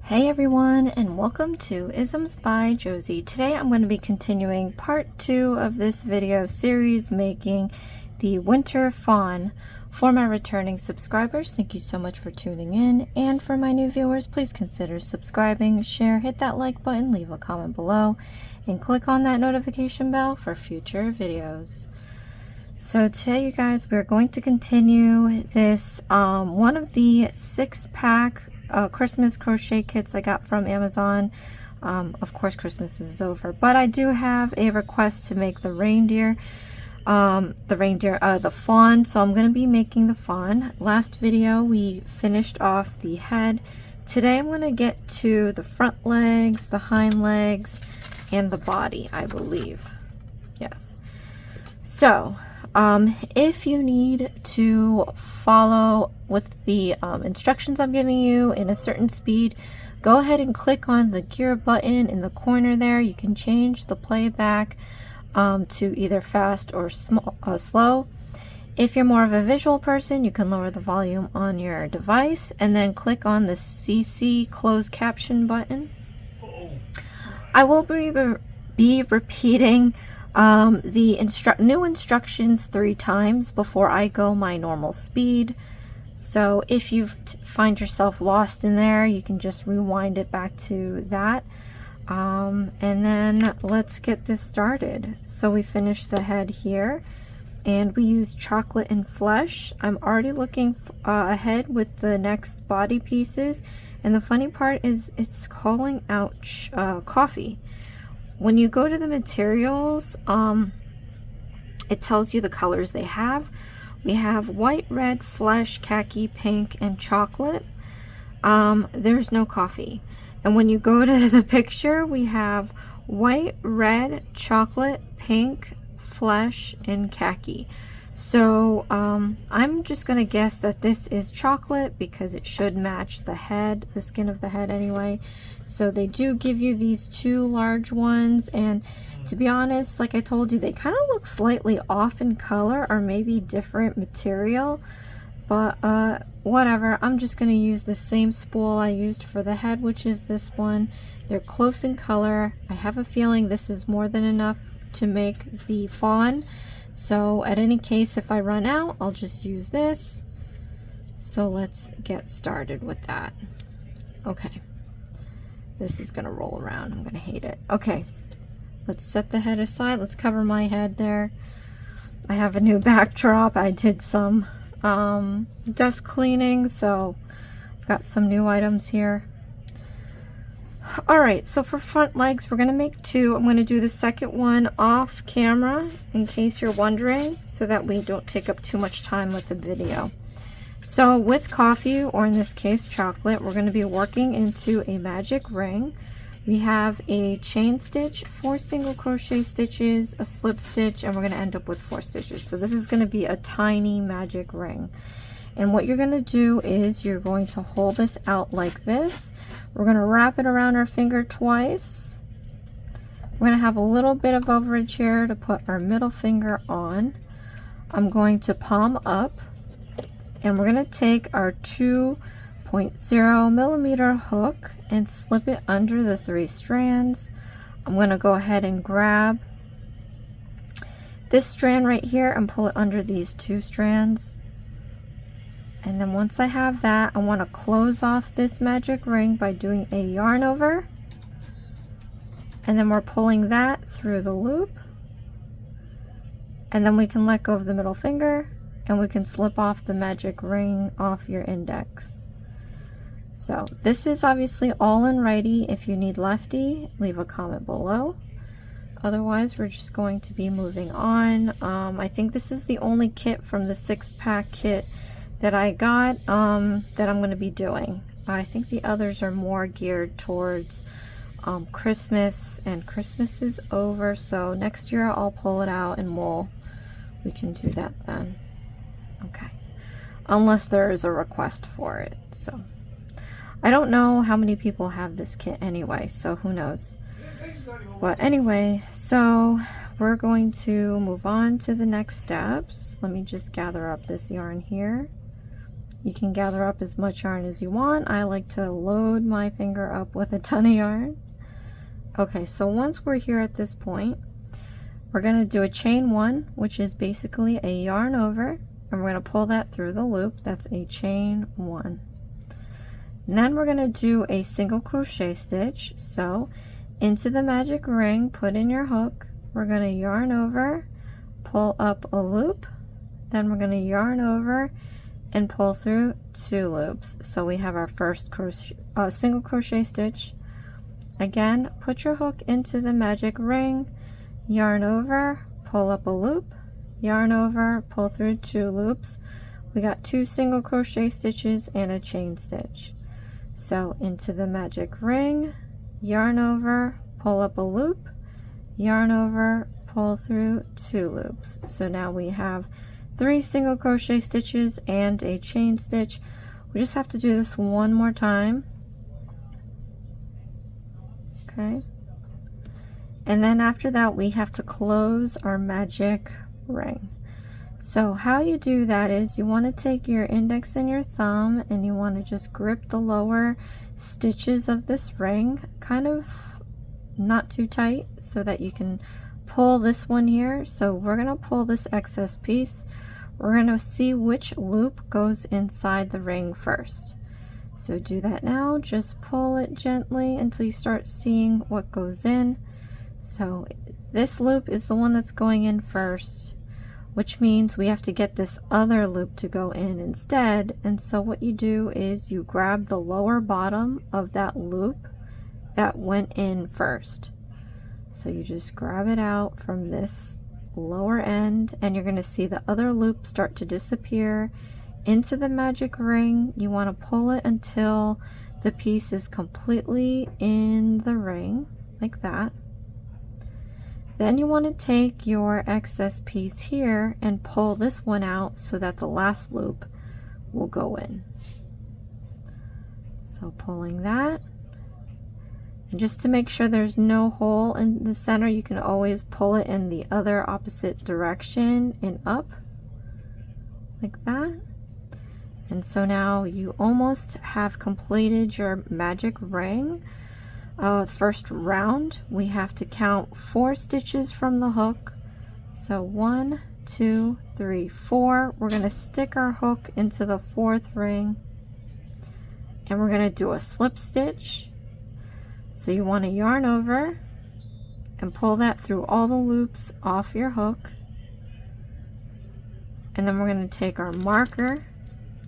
Hey everyone, and welcome to Isms by Josie. Today I'm going to be continuing part 2 of this video series, making the winter fawn. For my returning subscribers, thank you so much for tuning in, and for my new viewers, please consider subscribing, share, hit that like button, leave a comment below, and click on that notification bell for future videos. So today, you guys, we're going to continue this one of the 6-pack Christmas crochet kits I got from Amazon. Of course, Christmas is over, but I do have a request to make the the fawn. So I'm going to be making the fawn. Last video we finished off the head. Today I'm going to get to the front legs, the hind legs, and the body, I believe. Yes. So if you need to follow with the instructions I'm giving you in a certain speed, go ahead and click on the gear button in the corner there. You can change the playback to either fast or slow. If you're more of a visual person, you can lower the volume on your device and then click on the CC closed caption button. I will be repeating the new instructions 3 times before I go my normal speed. So if you find yourself lost in there, you can just rewind it back to that. And then let's get this started. So we finished the head here, and we used chocolate and flesh. I'm already looking ahead with the next body pieces, and the funny part is it's calling out coffee. When you go to the materials, it tells you the colors they have. We have white, red, flesh, khaki, pink, and chocolate. There's no coffee. And when you go to the picture, we have white, red, chocolate, pink, flesh, and khaki. So I'm just gonna guess that this is chocolate because it should match the head, the skin of the head anyway. So they do give you these 2 large ones, and to be honest, like I told you, they kind of look slightly off in color or maybe different material, but whatever. I'm just gonna use the same spool I used for the head, which is this one. They're close in color. I have a feeling this is more than enough to make the fawn. So at any case, if I run out, I'll just use this. So let's get started with that. Okay. This is gonna roll around. I'm gonna hate it. Okay. Let's set the head aside. Let's cover my head there. I have a new backdrop. I did some desk cleaning, so I've got some new items here. Alright, so for front legs, we're going to make 2. I'm going to do the second one off camera in case you're wondering, so that we don't take up too much time with the video. So with coffee, or in this case chocolate, we're going to be working into a magic ring. We have a chain stitch, 4 single crochet stitches, a slip stitch, and we're going to end up with 4 stitches. So this is going to be a tiny magic ring. And what you're going to do is you're going to hold this out like this. We're going to wrap it around our finger twice. We're going to have a little bit of overage here to put our middle finger on. I'm going to palm up, and we're going to take our 2.0 millimeter hook and slip it under the 3 strands. I'm going to go ahead and grab this strand right here and pull it under these 2 strands. And then once I have that, I want to close off this magic ring by doing a yarn over. And then we're pulling that through the loop. And then we can let go of the middle finger, and we can slip off the magic ring off your index. So this is obviously all in righty. If you need lefty, leave a comment below. Otherwise, we're just going to be moving on. I think this is the only kit from the 6-pack kit that I got that I'm going to be doing. I think the others are more geared towards Christmas, and Christmas is over, so next year I'll pull it out and we can do that then. Okay, unless there is a request for it. So I don't know how many people have this kit anyway, so who knows. But anyway, so we're going to move on to the next steps. Let me just gather up this yarn here. You can gather up as much yarn as you want. I like to load my finger up with a ton of yarn. Okay, so once we're here at this point, we're going to do a chain 1, which is basically a yarn over, and we're going to pull that through the loop. That's a chain 1. And then we're going to do a single crochet stitch. So into the magic ring, put in your hook, we're going to yarn over, pull up a loop, then we're going to yarn over and pull through 2 loops. So we have our first single crochet stitch. Again, put your hook into the magic ring, yarn over, pull up a loop, yarn over, pull through 2 loops. We got 2 single crochet stitches and a chain stitch. So into the magic ring, yarn over, pull up a loop, yarn over, pull through 2 loops. So now we have 3 single crochet stitches and a chain stitch. We just have to do this one more time. Okay. And then after that, we have to close our magic ring. So how you do that is you want to take your index and your thumb and you want to just grip the lower stitches of this ring, kind of not too tight, so that you can pull this one here. So we're going to pull this excess piece. We're going to see which loop goes inside the ring first. So do that now. Just pull it gently until you start seeing what goes in. So this loop is the one that's going in first, which means we have to get this other loop to go in instead. And so what you do is you grab the lower bottom of that loop that went in first. So you just grab it out from this lower end and you're going to see the other loop start to disappear into the magic ring. You want to pull it until the piece is completely in the ring, like that. Then you want to take your excess piece here and pull this one out so that the last loop will go in. So pulling that, and just to make sure there's no hole in the center, you can always pull it in the other opposite direction and up, like that. And so now you almost have completed your magic ring. The first round, we have to count 4 stitches from the hook. So 1, 2, 3, 4. We're going to stick our hook into the 4th ring and we're going to do a slip stitch. So you want to yarn over and pull that through all the loops off your hook, and then we're going to take our marker.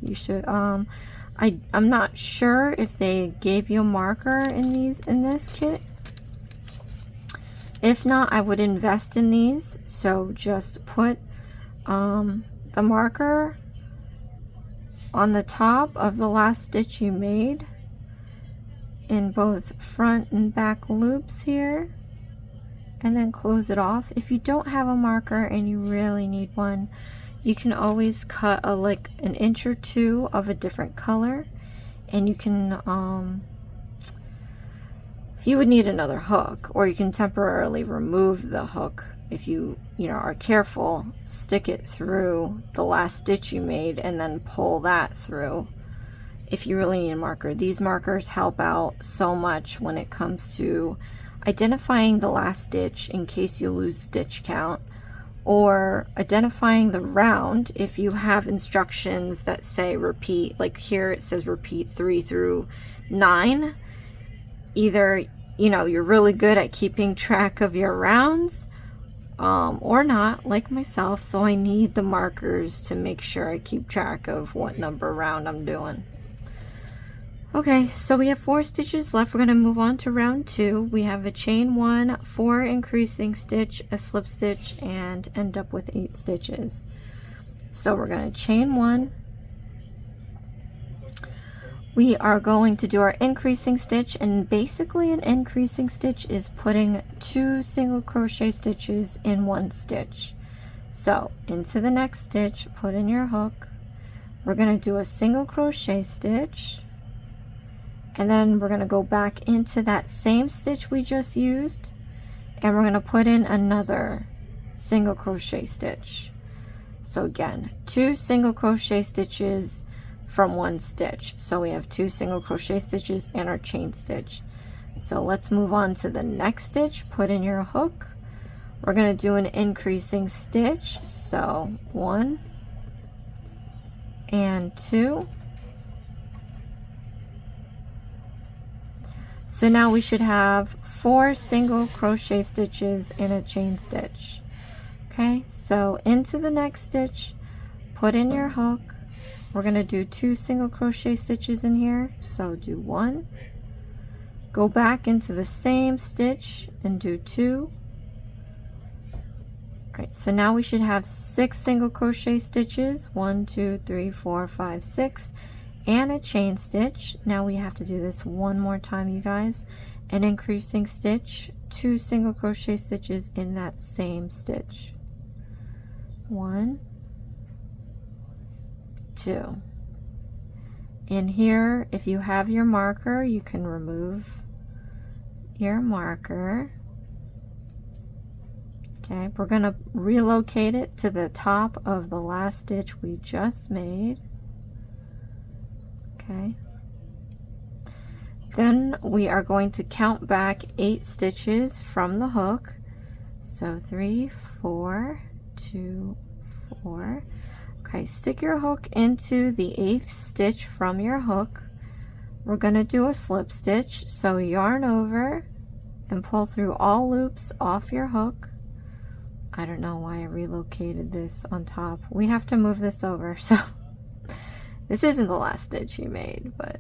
You should I'm not sure if they gave you a marker in this kit. If not, I would invest in these. So just put the marker on the top of the last stitch you made in both front and back loops here, and then close it off. If you don't have a marker and you really need one, you can always cut like an inch or 2 of a different color, and you can you would need another hook, or you can temporarily remove the hook if you are careful. Stick it through the last stitch you made and then pull that through if you really need a marker. These markers help out so much when it comes to identifying the last stitch in case you lose stitch count, or identifying the round if you have instructions that say repeat, like here it says repeat 3 through 9. Either you're really good at keeping track of your rounds, or not, like myself, so I need the markers to make sure I keep track of what number round I'm doing. Okay, so we have 4 stitches left. We're going to move on to round 2. We have a chain 1, 4 increasing stitch, a slip stitch, and end up with 8 stitches. So we're going to chain 1. We are going to do our increasing stitch, and basically an increasing stitch is putting 2 single crochet stitches in 1 stitch. So into the next stitch, put in your hook. We're going to do a single crochet stitch, and then we're going to go back into that same stitch we just used, and we're going to put in another single crochet stitch. So again, 2 single crochet stitches from one stitch. So we have 2 single crochet stitches and our chain stitch. So let's move on to the next stitch. Put in your hook. We're going to do an increasing stitch. So 1 and 2. So now we should have 4 single crochet stitches and a chain stitch. Okay, so into the next stitch, put in your hook. We're going to do 2 single crochet stitches in here. So do 1. Go back into the same stitch and do 2. Alright, so now we should have 6 single crochet stitches. 1, 2, 3, 4, 5, 6. And a chain stitch. Now we have to do this one more time, you guys. An increasing stitch, 2 single crochet stitches in that same stitch. 1, 2. In here, if you have your marker, you can remove your marker. Okay, we're going to relocate it to the top of the last stitch we just made. Okay. Then we are going to count back 8 stitches from the hook. So 3, 4, 2, 4. Okay, stick your hook into the 8th stitch from your hook. We're going to do a slip stitch. So yarn over and pull through all loops off your hook. I don't know why I relocated this on top. We have to move this over, so this isn't the last stitch you made, but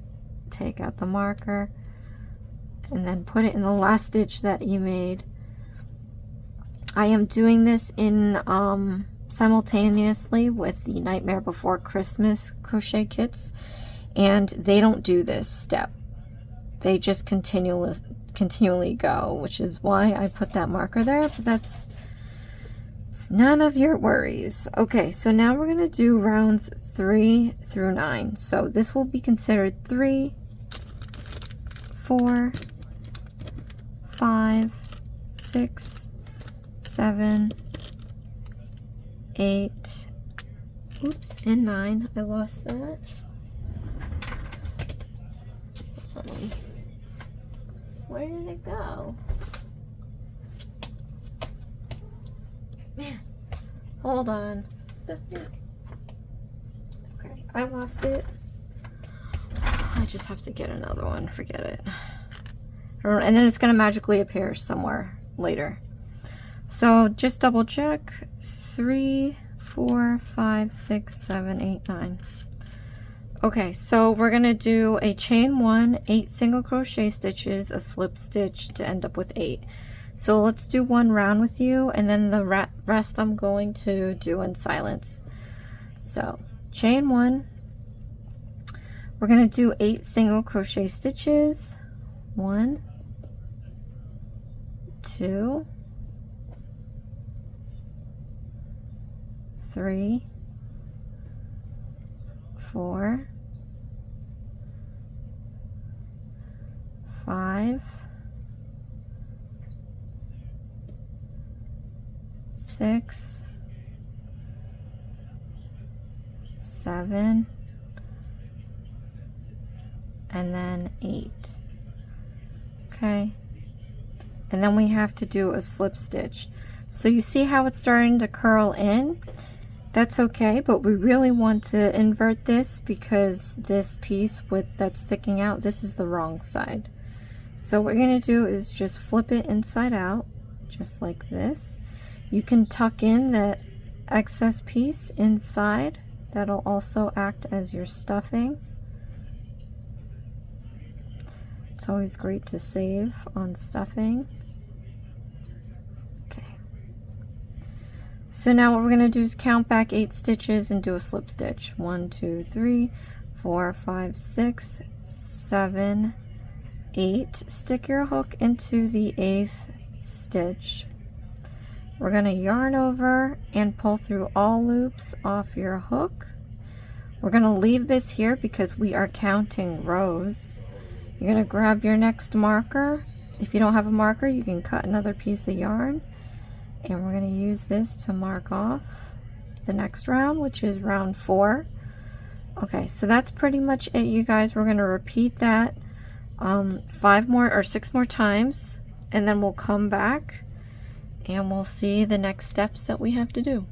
take out the marker and then put it in the last stitch that you made. I am doing this in simultaneously with the Nightmare Before Christmas crochet kits, and they don't do this step. They just continually go, which is why I put that marker there, but it's none of your worries. Okay, so now we're going to do rounds 3 through 9. So this will be considered 3, 4, 5, 6, 7, 8, oops, and 9. I lost that. Where did it go? Man, hold on. Okay, I lost it. I just have to get another one. Forget it. And then it's going to magically appear somewhere later. So just double check. 3, 4, 5, 6, 7, 8, 9. Okay, so we're going to do a chain 1, 8 single crochet stitches, a slip stitch to end up with 8. So let's do one round with you, and then the rest I'm going to do in silence. So chain 1, we're going to do 8 single crochet stitches. 1, 2, 3, 4, 5, 6, 7, and then 8. Okay, and then we have to do a slip stitch. So you see how it's starting to curl in? That's okay, but we really want to invert this because this piece that's sticking out, this is the wrong side. So what we're going to do is just flip it inside out, just like this. You can tuck in that excess piece inside. That'll also act as your stuffing. It's always great to save on stuffing. Okay. So now what we're going to do is count back 8 stitches and do a slip stitch. 1, 2, 3, 4, 5, 6, 7, 8. Stick your hook into the 8th stitch. We're going to yarn over and pull through all loops off your hook. We're going to leave this here because we are counting rows. You're going to grab your next marker. If you don't have a marker, you can cut another piece of yarn. And we're going to use this to mark off the next round, which is round 4 Okay, so that's pretty much it, you guys. We're going to repeat that 5 more or 6 more times, and then we'll come back and we'll see the next steps that we have to do.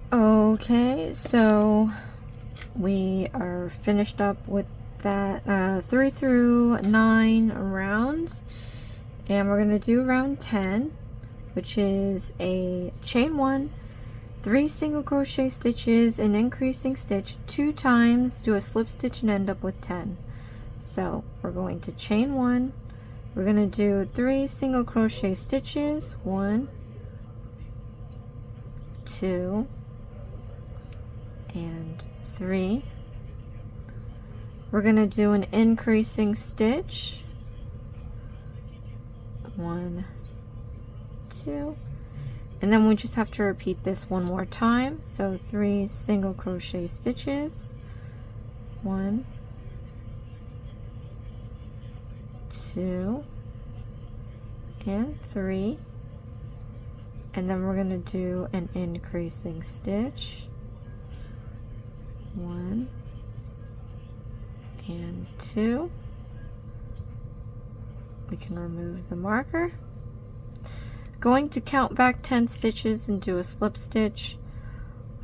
Okay, so we are finished up with that 3 through 9 rounds, and we're going to do round 10, which is a chain 1, 3 single crochet stitches, an increasing stitch 2 times, do a slip stitch and end up with 10. So we're going to chain 1, we're going to do 3 single crochet stitches, 1, 2, and 3. We're going to do an increasing stitch, 1, 2, and then we just have to repeat this one more time. So 3 single crochet stitches, 1, 2, and 3, and then we're going to do an increasing stitch, 1 and 2. We can remove the marker. Going to count back 10 stitches and do a slip stitch.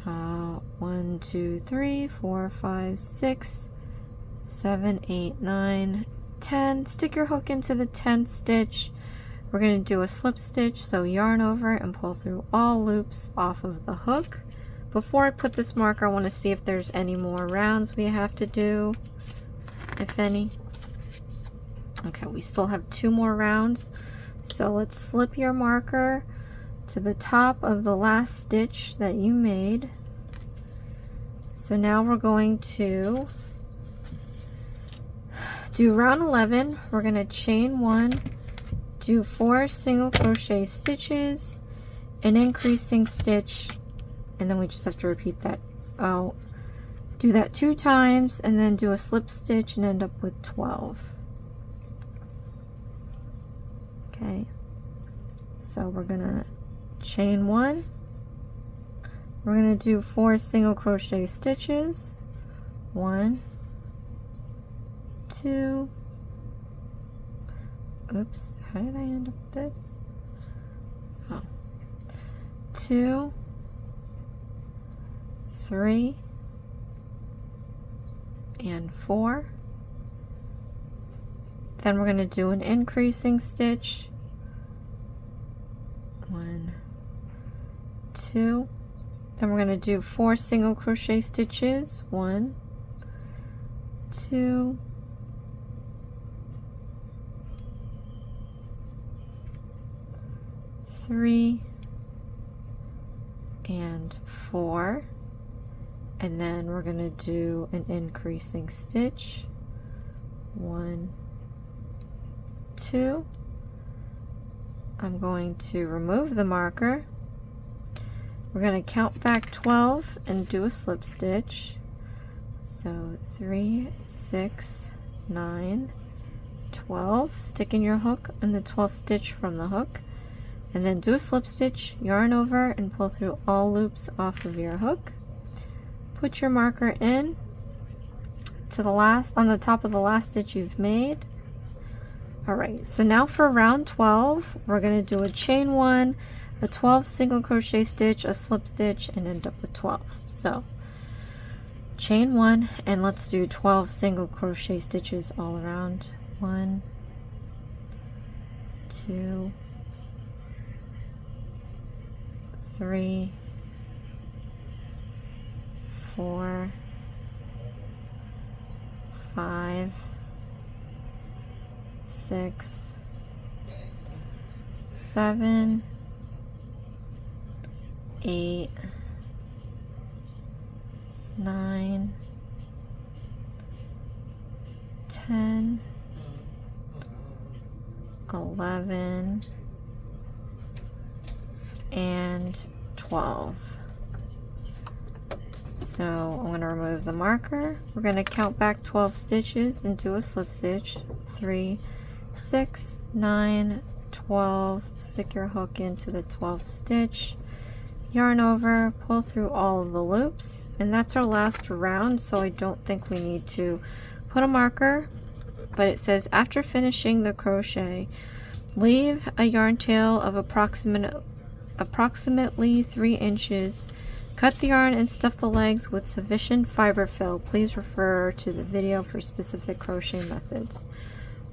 1, 2, 3, 4, 5, 6, 7, 8, 9, 10. Stick your hook into the 10th stitch. We're going to do a slip stitch, so yarn over and pull through all loops off of the hook. Before I put this marker, I want to see if there's any more rounds we have to do, if any. Okay, we still have 2 more rounds. So let's slip your marker to the top of the last stitch that you made. So now we're going to do round 11. We're going to chain 1, do 4 single crochet stitches, an increasing stitch, and then we just have to repeat that. Do that 2 times and then do a slip stitch and end up with 12. Okay, so we're gonna chain 1, we're gonna do 4 single crochet stitches, 1, 2, oops, how did I end up with this? 2, 3, and 4. Then we're going to do an increasing stitch, 1, 2. Then we're going to do 4 single crochet stitches, 1, 2, 3, and 4. And then we're going to do an increasing stitch, 1, 2. I'm going to remove the marker. We're going to count back 12 and do a slip stitch. So 3, 6, 9, 12. Stick in your hook in the 12th stitch from the hook, and then do a slip stitch, yarn over, and pull through all loops off of your hook. Put your marker in to the last, on the top of the last stitch you've made. Alright, so now for round 12, we're going to do a chain 1, a 12 single crochet stitch, a slip stitch, and end up with 12. So chain 1, and let's do 12 single crochet stitches all around. 1, 2, 3, 4, 5, 6, 7, 8, 9, 10, 11, and 12. So I'm going to remove the marker. We're going to count back 12 stitches and do a slip stitch. 3, 6, 9, 12. Stick your hook into the 12th stitch, yarn over, pull through all of the loops, and that's our last round, so I don't think we need to put a marker. But it says, after finishing the crochet, leave a yarn tail of approximately 3 inches Cut the yarn and stuff the legs with sufficient fiber fill. Please refer to the video for specific crochet methods.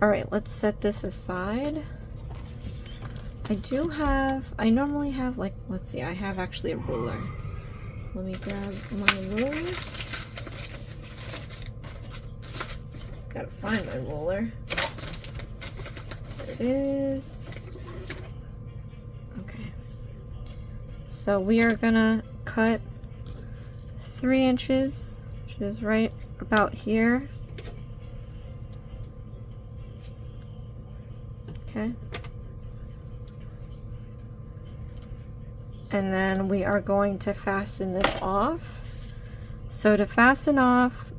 Alright, let's set this aside. I normally have, like, let's see, I have actually a ruler. Let me grab my ruler. Gotta find my ruler. There it is. Okay. So we are gonna cut 3 inches, which is right about here. Okay. And then we are going to fasten this off. So to fasten off,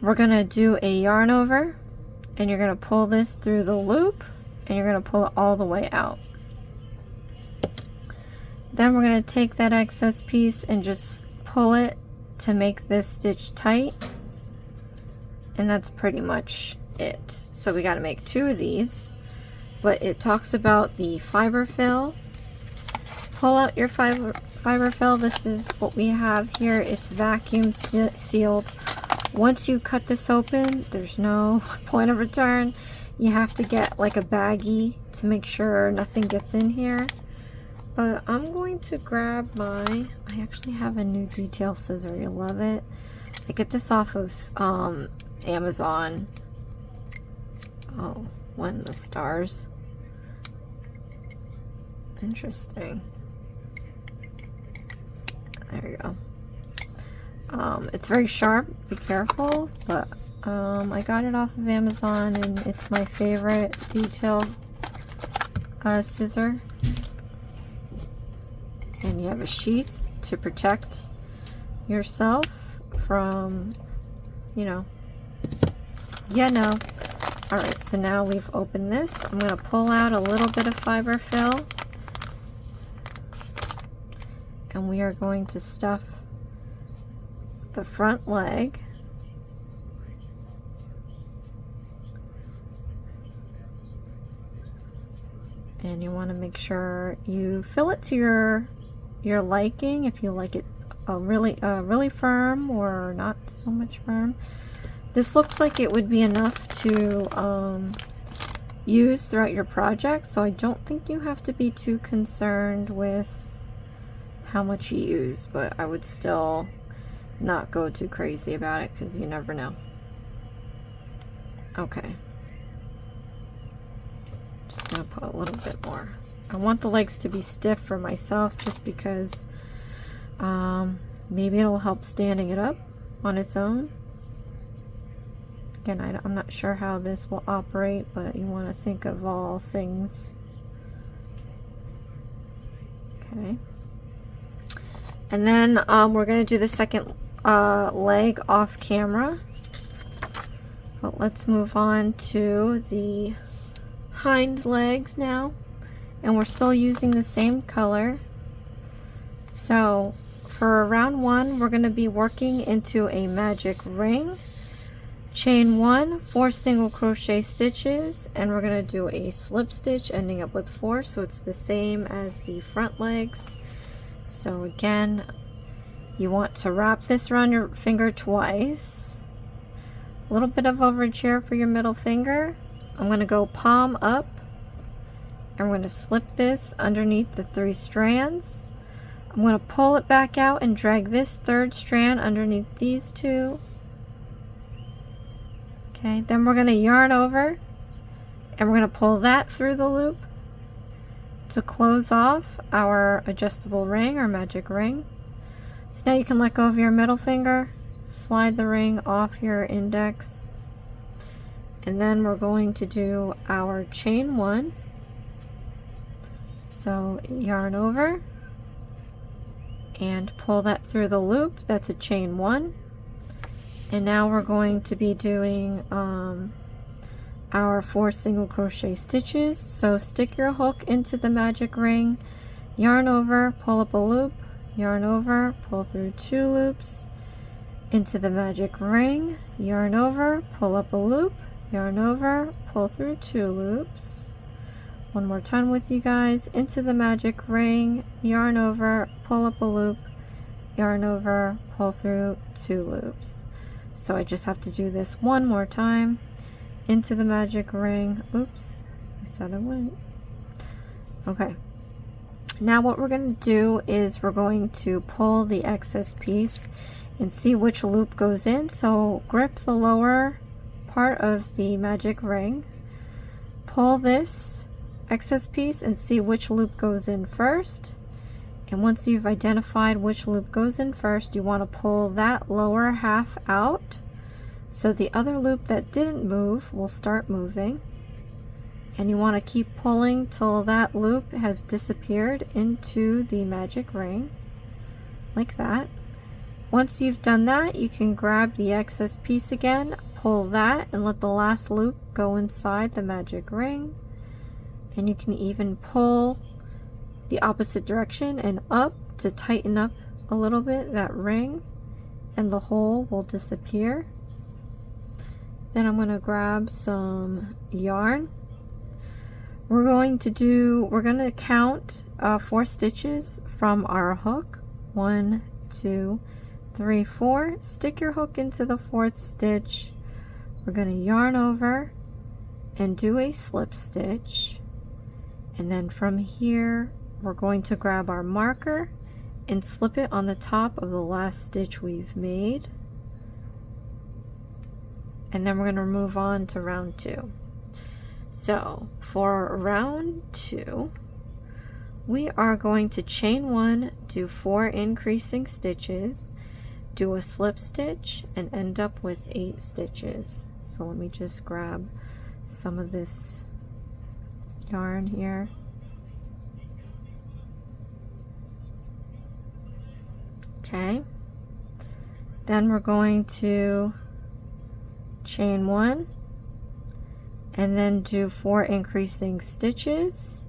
we're going to do a yarn over, and you're going to pull this through the loop, and you're going to pull it all the way out. Then we're going to take that excess piece and just pull it to make this stitch tight, and that's pretty much it. So we got to make 2 of these, but it talks about the fiber fill. Pull out your fiber fill. This is what we have here. It's vacuum sealed. Once you cut this open, there's no point of return. You have to get like a baggie to make sure nothing gets in here. But I'm going to grab I actually have a new detail scissor. You'll love it. I get this off of Amazon. Oh, when the stars. Interesting. There you go. It's very sharp, be careful, but I got it off of Amazon and it's my favorite detail scissor. And you have a sheath to protect yourself from, Alright, so now we've opened this. I'm going to pull out a little bit of fiber fill. And we are going to stuff the front leg. And you want to make sure you fill it to your liking, if you like it really firm or not so much firm. This looks like it would be enough to use throughout your project, so I don't think you have to be too concerned with how much you use, but I would still not go too crazy about it because you never know. Okay. Just gonna put a little bit more. I want the legs to be stiff for myself just because maybe it'll help standing it up on its own. Again, I'm not sure how this will operate, but you want to think of all things. Okay. And then we're going to do the second leg off camera. But let's move on to the hind legs now. And we're still using the same color. So for round 1, we're going to be working into a magic ring. Chain 1, 4 single crochet stitches, and we're going to do a slip stitch ending up with 4, so it's the same as the front legs. So again, you want to wrap this around your finger twice. A little bit of overage here for your middle finger. I'm going to go palm up, and we're going to slip this underneath the 3 strands. I'm going to pull it back out and drag this 3rd strand underneath these 2. Okay, then we're going to yarn over, and we're going to pull that through the loop to close off our adjustable ring or magic ring. So now you can let go of your middle finger, slide the ring off your index, and then we're going to do our chain 1. So yarn over and pull that through the loop. That's a chain 1. And now we're going to be doing our 4 single crochet stitches. So stick your hook into the magic ring, yarn over, pull up a loop, yarn over, pull through 2 loops into the magic ring, yarn over, pull up a loop, yarn over, pull through 2 loops, one more time with you guys. Into the magic ring, yarn over, pull up a loop, yarn over, pull through 2 loops. So I just have to do this one more time. Into the magic ring. Oops, I said I wouldn't. Okay. Now what we're going to do is we're going to pull the excess piece and see which loop goes in. So grip the lower part of the magic ring, pull this excess piece and see which loop goes in first. And once you've identified which loop goes in first, you want to pull that lower half out so the other loop that didn't move will start moving. And you want to keep pulling till that loop has disappeared into the magic ring, like that. Once you've done that, you can grab the excess piece again, pull that, and let the last loop go inside the magic ring. And you can even pull the opposite direction and up to tighten up a little bit that ring, and the hole will disappear. Then I'm going to grab some yarn. We're going to count 4 stitches from our hook. 1, 2, 3, 4. Stick your hook into the 4th stitch. We're going to yarn over and do a slip stitch, and then from here we're going to grab our marker and slip it on the top of the last stitch we've made, and then we're going to move on to round 2. So for round 2, we are going to chain 1, do 4 increasing stitches, do a slip stitch, and end up with 8 stitches. So let me just grab some of this yarn here. Okay, then we're going to chain 1 and then do 4 increasing stitches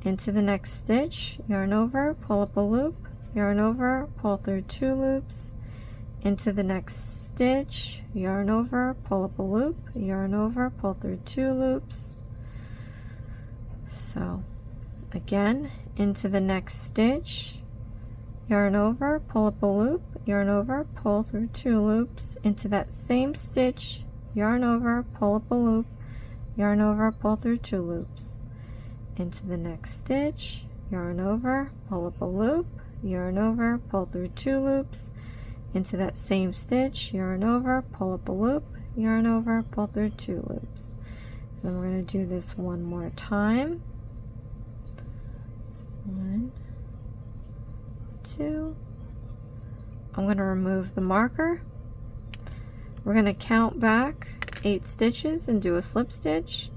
into the next stitch, yarn over, pull up a loop, yarn over, pull through 2 loops, into the next stitch, yarn over, pull up a loop, yarn over, pull through 2 loops. So again, into the next stitch, yarn over, pull up a loop, yarn over, pull through 2 loops, into that same stitch, yarn over, pull up a loop, yarn over, pull through 2 loops, into the next stitch, yarn over, pull up a loop, yarn over, pull through 2 loops, into that same stitch, yarn over, pull up a loop, yarn over, pull through 2 loops. Then we're going to do this one more time. 1, 2. I'm going to remove the marker. We're going to count back 8 stitches and do a slip stitch.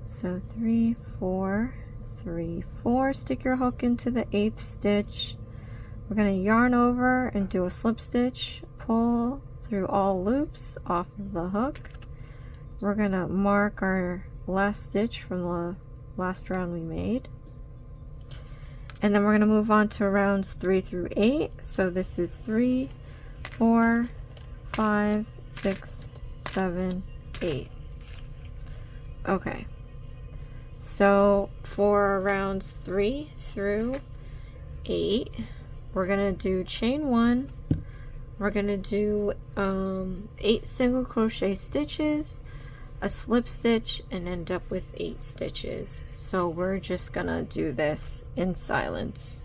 So 3, 4, 3, 4. Stick your hook into the 8th stitch. We're going to yarn over and do a slip stitch, pull through all loops off of the hook. We're going to mark our last stitch from the last round we made. And then we're going to move on to rounds 3 through 8. So this is 3, 4, 5, 6, 7, 8. Okay. So for rounds 3 through 8, we're going to do chain 1. We're going to do 8 single crochet stitches, a slip stitch, and end up with 8 stitches. So we're just going to do this in silence.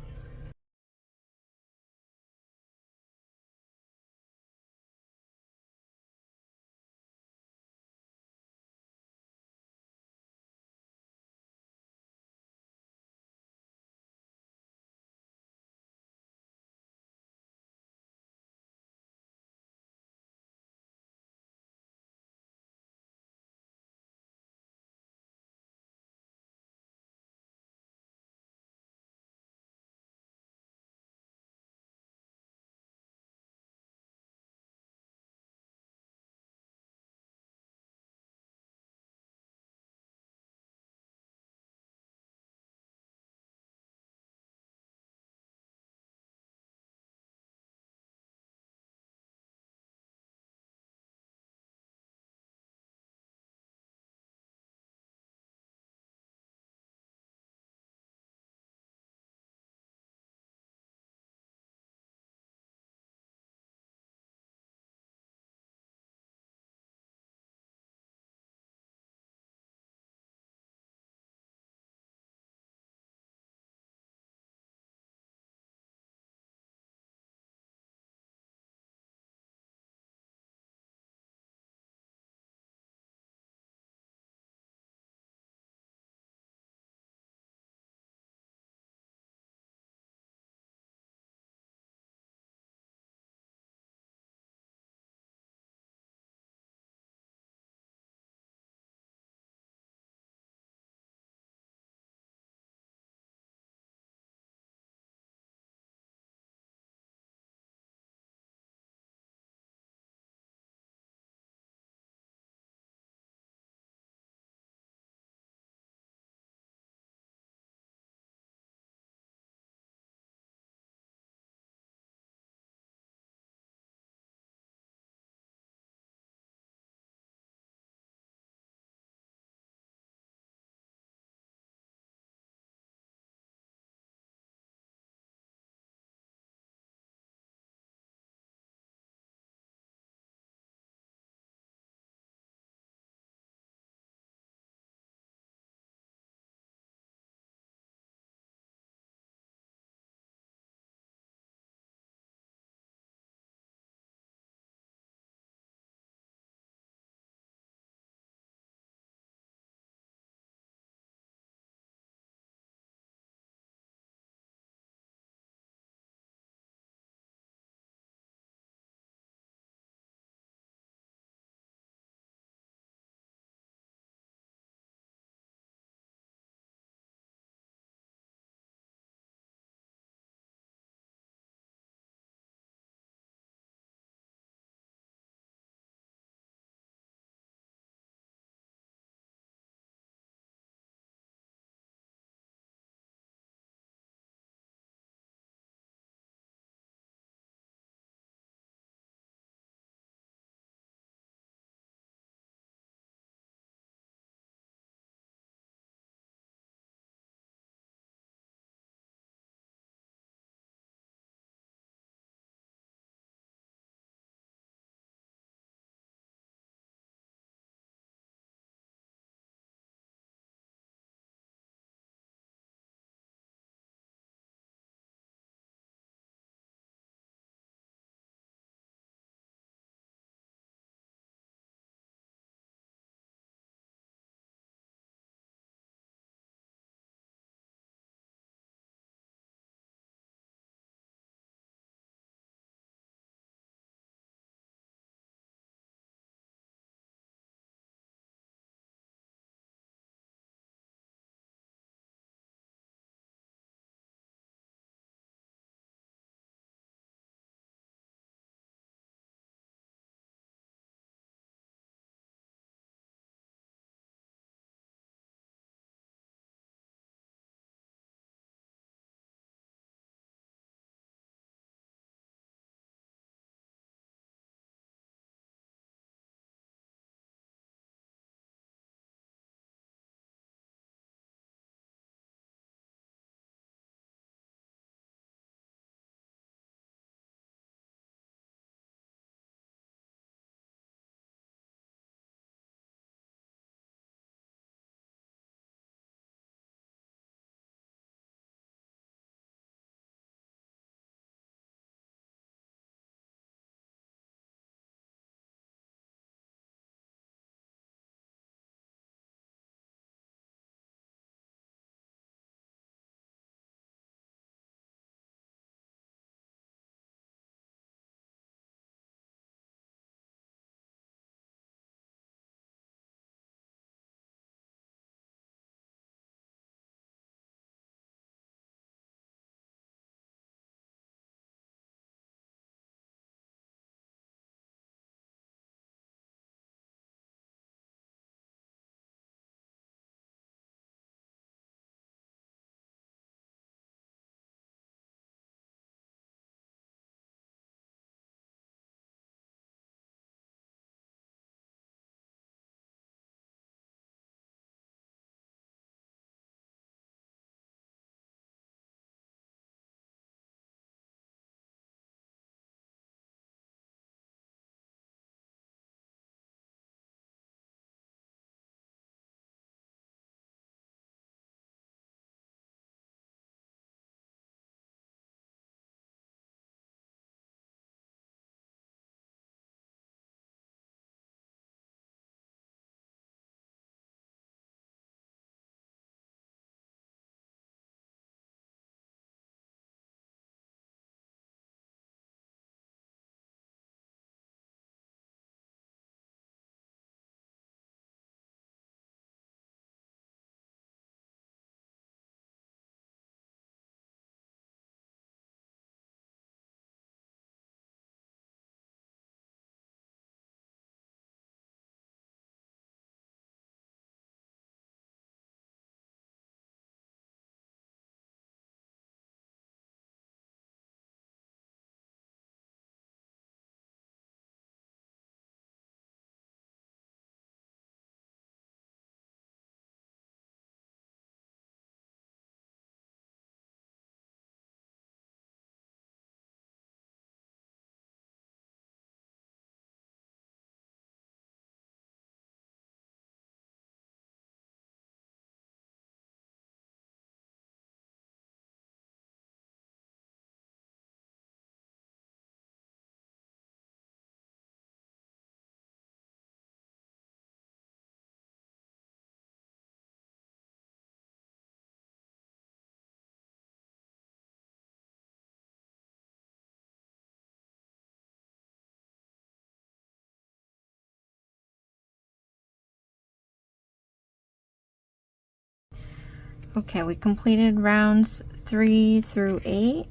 Okay, we completed rounds 3 through 8,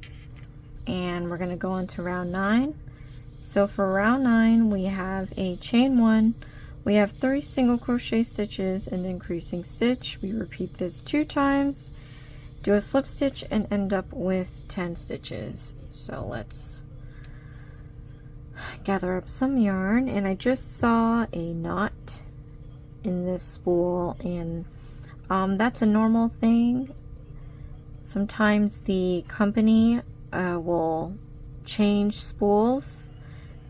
and we're going to go on to round 9. So for round 9, we have a chain 1, we have 3 single crochet stitches and increasing stitch. We repeat this 2 times, do a slip stitch, and end up with 10 stitches. So let's gather up some yarn, and I just saw a knot in this spool, and that's a normal thing. Sometimes the company will change spools,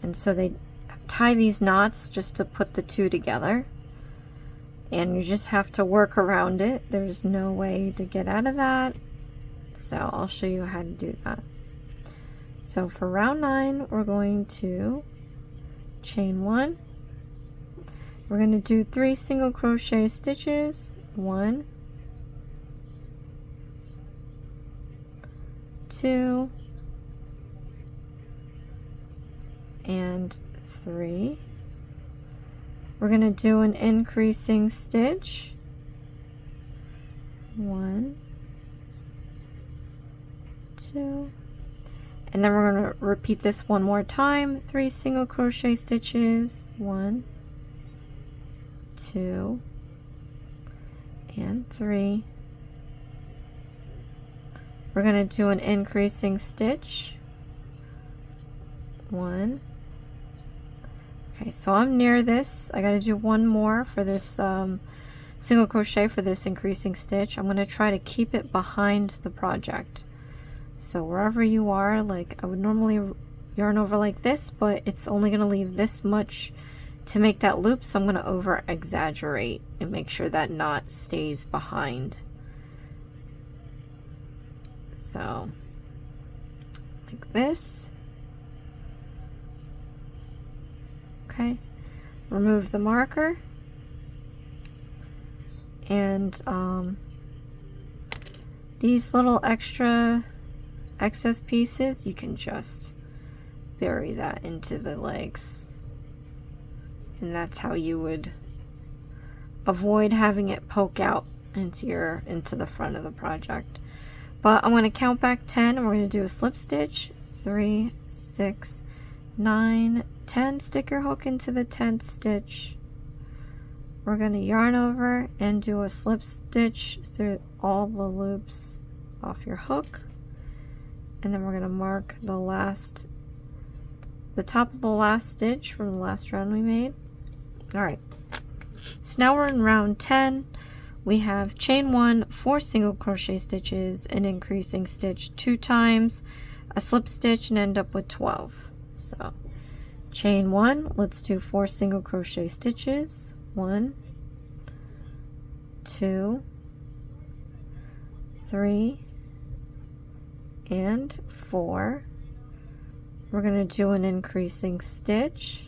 and so they tie these knots just to put the two together, and you just have to work around it. There's no way to get out of that, so I'll show you how to do that. So for round 9, we're going to chain 1. We're going to do 3 single crochet stitches, 1, 2, and 3. We're going to do an increasing stitch, 1, 2, and then we're going to repeat this one more time, 3 single crochet stitches, 1, 2, and 3. We're going to do an increasing stitch, 1. Okay, so I'm near this. I got to do one more for this single crochet for this increasing stitch. I'm going to try to keep it behind the project. So wherever you are, like I would normally yarn over like this, but it's only going to leave this much to make that loop, so I'm going to over exaggerate and make sure that knot stays behind. So like this. Okay, remove the marker, and these little excess pieces, you can just bury that into the legs, and that's how you would avoid having it poke out into the front of the project. But I'm going to count back 10, and we're going to do a slip stitch, 3, 6, 9, 10, stick your hook into the 10th stitch. We're going to yarn over and do a slip stitch through all the loops off your hook, and then we're going to mark the top of the last stitch from the last round we made. Alright, so now we're in round 10. We have chain 1, 4 single crochet stitches, an increasing stitch 2 times, a slip stitch, and end up with 12. So chain 1, let's do 4 single crochet stitches, 1, 2, 3, and 4. We're going to do an increasing stitch,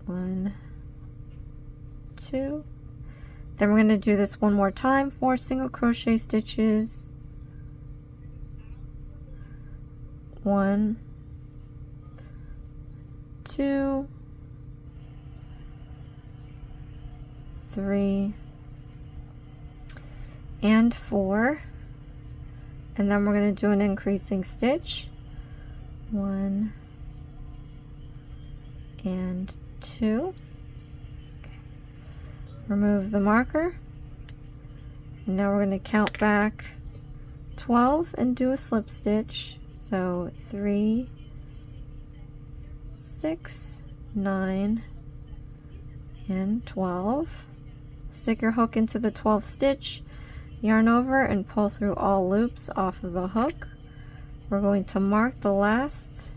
1, 2. Then we're going to do this one more time, 4 single crochet stitches, 1, 2, 3, and 4. And then we're going to do an increasing stitch, 1 and 2. Remove the marker, and now we're going to count back 12 and do a slip stitch. So 3, 6, 9, and 12. Stick your hook into the 12th stitch, yarn over, and pull through all loops off of the hook. We're going to mark the last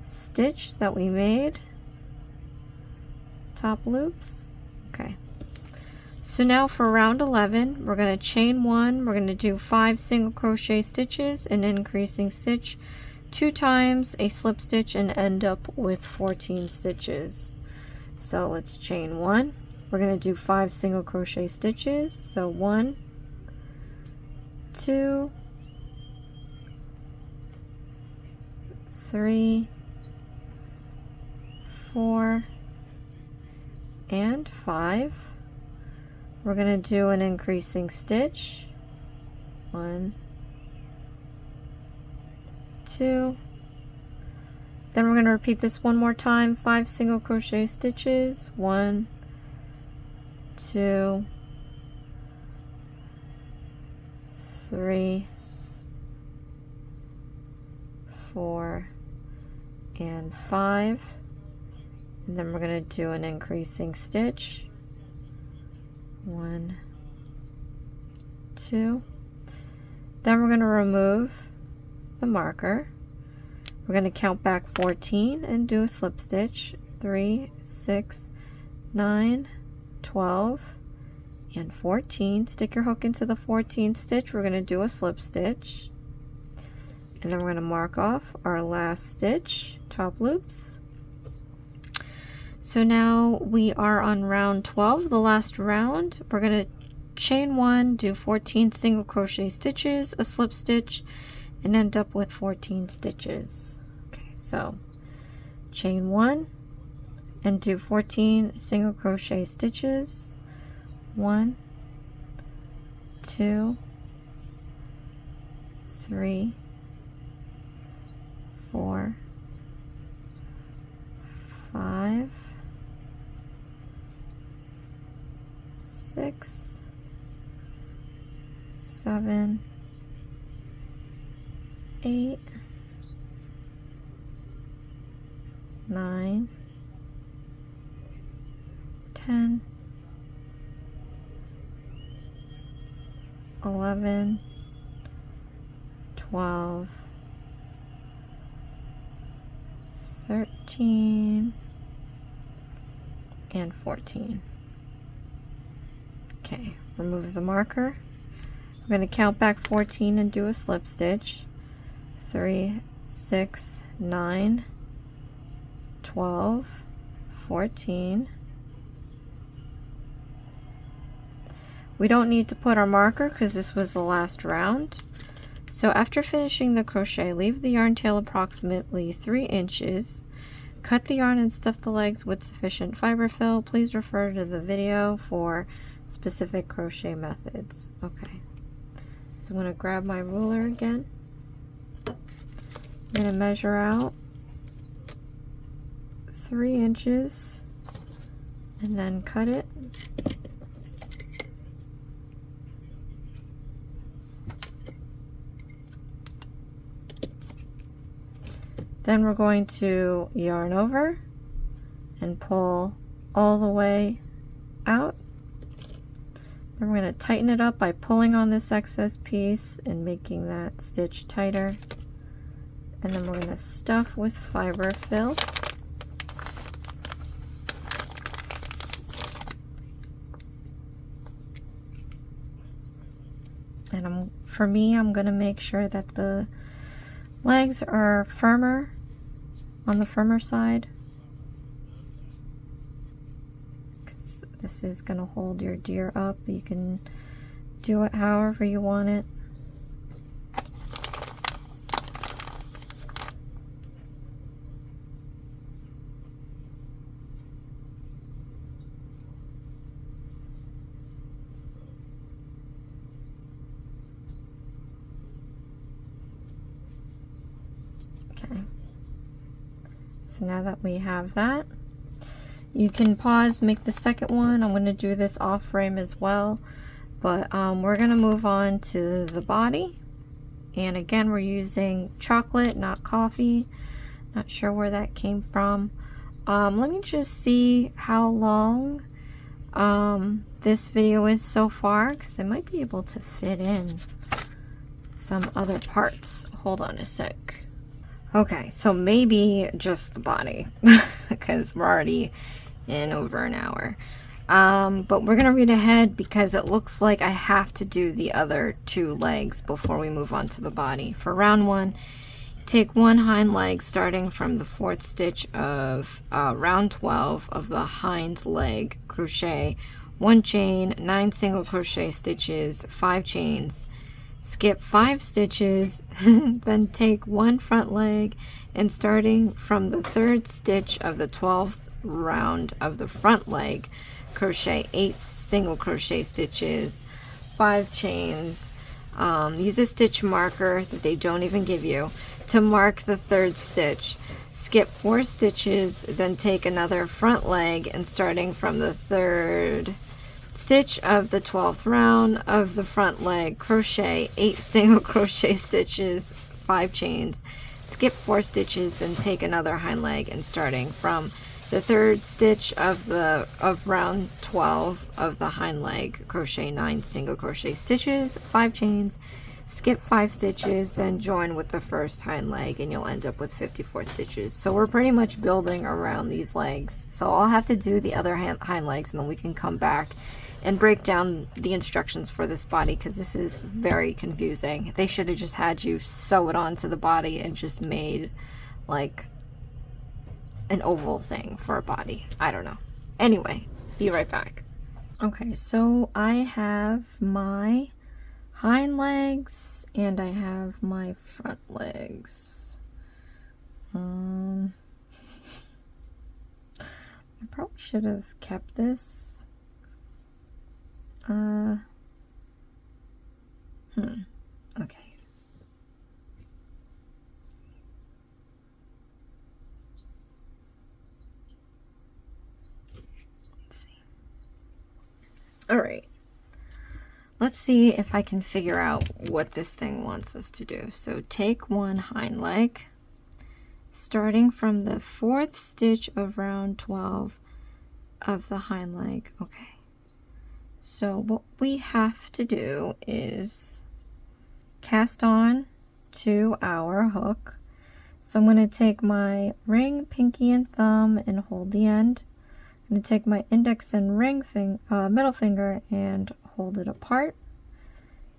stitch that we made, top loops. Okay. So now for round 11, we're going to chain 1, we're going to do 5 single crochet stitches, an increasing stitch 2 times, a slip stitch, and end up with 14 stitches. So let's chain 1. We're going to do 5 single crochet stitches. So 1, 2, 3, 4, and 5. We're going to do an increasing stitch. 1, 2. Then we're going to repeat this one more time. 5 single crochet stitches. 1, 2, 3, 4, and 5. And then we're going to do an increasing stitch. 1, 2. Then we're going to remove the marker. We're going to count back 14 and do a slip stitch. 3, 6, 9, 12, and 14. Stick your hook into the 14th stitch. We're going to do a slip stitch. And then we're going to mark off our last stitch, top loops. So now we are on round 12, the last round. We're going to chain 1, do 14 single crochet stitches, a slip stitch, and end up with 14 stitches. Okay, so chain 1 and do 14 single crochet stitches. 1, 2, 3, 4, 5, 6, 7, 8, 9, 10, 11, 12, 13, and 14. Okay, remove the marker. We're going to count back 14 and do a slip stitch. 3, 6, 9, 12, 14. We don't need to put our marker because this was the last round. So after finishing the crochet, leave the yarn tail approximately 3 inches. Cut the yarn and stuff the legs with sufficient fiber fill. Please refer to the video for specific crochet methods. Okay, so I'm going to grab my ruler again. I'm going to measure out 3 inches and then cut it. Then we're going to yarn over and pull all the way out. Then we're going to tighten it up by pulling on this excess piece and making that stitch tighter. And then we're going to stuff with fiber fill. And for me, I'm going to make sure that the legs are firmer, on the firmer side, because this is going to hold your deer up. You can do it however you want it. So now that we have that, you can pause, make the second one. I'm going to do this off frame as well, but we're going to move on to the body. And again, we're using chocolate, not coffee. Not sure where that came from. Let me just see how long this video is so far, because I might be able to fit in some other parts. Hold on a sec. Okay, so maybe just the body, because we're already in over an hour. But we're going to read ahead because it looks like I have to do the other 2 legs before we move on to the body. For round 1, take 1 hind leg starting from the 4th stitch of round 12 of the hind leg, crochet 1 chain, 9 single crochet stitches, 5 chains. Skip 5 stitches, then take 1 front leg, and starting from the 3rd stitch of the 12th round of the front leg, crochet 8 single crochet stitches, 5 chains. Use a stitch marker that they don't even give you to mark the 3rd stitch. Skip 4 stitches, then take another front leg, and starting from the 3rd stitch of the 12th round of the front leg, crochet 8 single crochet stitches, 5 chains. Skip 4 stitches, then take another hind leg, and starting from the 3rd stitch of round 12 of the hind leg, crochet 9 single crochet stitches, 5 chains. Skip 5 stitches, then join with the first hind leg, and you'll end up with 54 stitches. So we're pretty much building around these legs. So I'll have to do the other hind legs, and then we can come back and break down the instructions for this body, because this is very confusing. They should have just had you sew it onto the body and just made like an oval thing for a body. I don't know. Anyway, be right back. Okay, so I have my hind legs and I have my front legs. I probably should have kept this. Okay. Let's see. All right. Let's see if I can figure out what this thing wants us to do. So take one hind leg, starting from the 4th stitch of round 12 of the hind leg. Okay. So what we have to do is cast on to our hook. So I'm going to take my ring, pinky, and thumb and hold the end. I'm going to take my index and middle finger and hold it apart.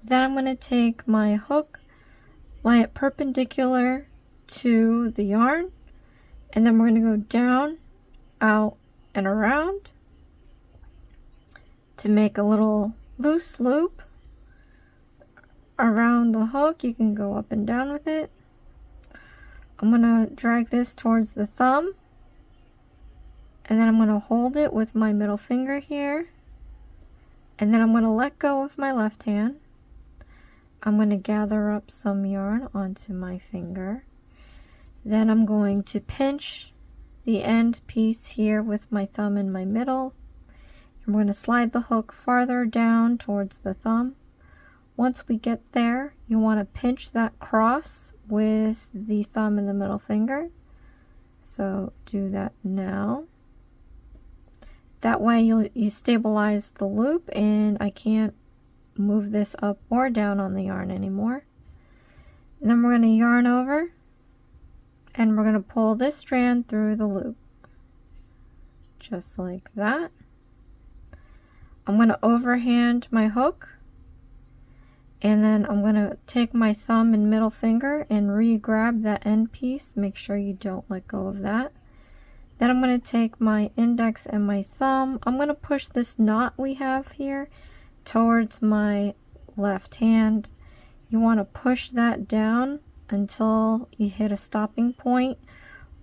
Then I'm going to take my hook, lie it perpendicular to the yarn, and then we're going to go down, out, and around to make a little loose loop around the hook. You can go up and down with it. I'm going to drag this towards the thumb, and then I'm going to hold it with my middle finger here, and then I'm going to let go of my left hand. I'm going to gather up some yarn onto my finger. Then I'm going to pinch the end piece here with my thumb and my middle. And we're going to slide the hook farther down towards the thumb. Once we get there, you want to pinch that cross with the thumb and the middle finger. So do that now. That way you stabilize the loop and I can't move this up or down on the yarn anymore. And then we're going to yarn over and we're going to pull this strand through the loop. Just like that. I'm going to overhand my hook, and then I'm going to take my thumb and middle finger and re-grab that end piece. Make sure you don't let go of that. Then I'm going to take my index and my thumb. I'm going to push this knot we have here towards my left hand. You want to push that down until you hit a stopping point,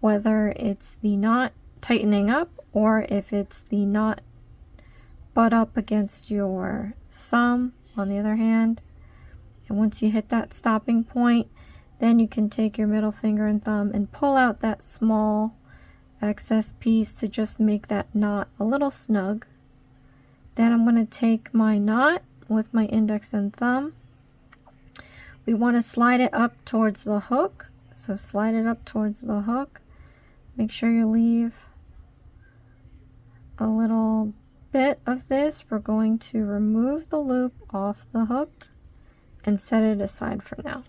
whether it's the knot tightening up or if it's the knot butt up against your thumb on the other hand. And once you hit that stopping point, then you can take your middle finger and thumb and pull out that small excess piece to just make that knot a little snug. Then I'm going to take my knot with my index and thumb. We want to slide it up towards the hook. So slide it up towards the hook. Make sure you leave a little bit of this. We're going to remove the loop off the hook and set it aside for now.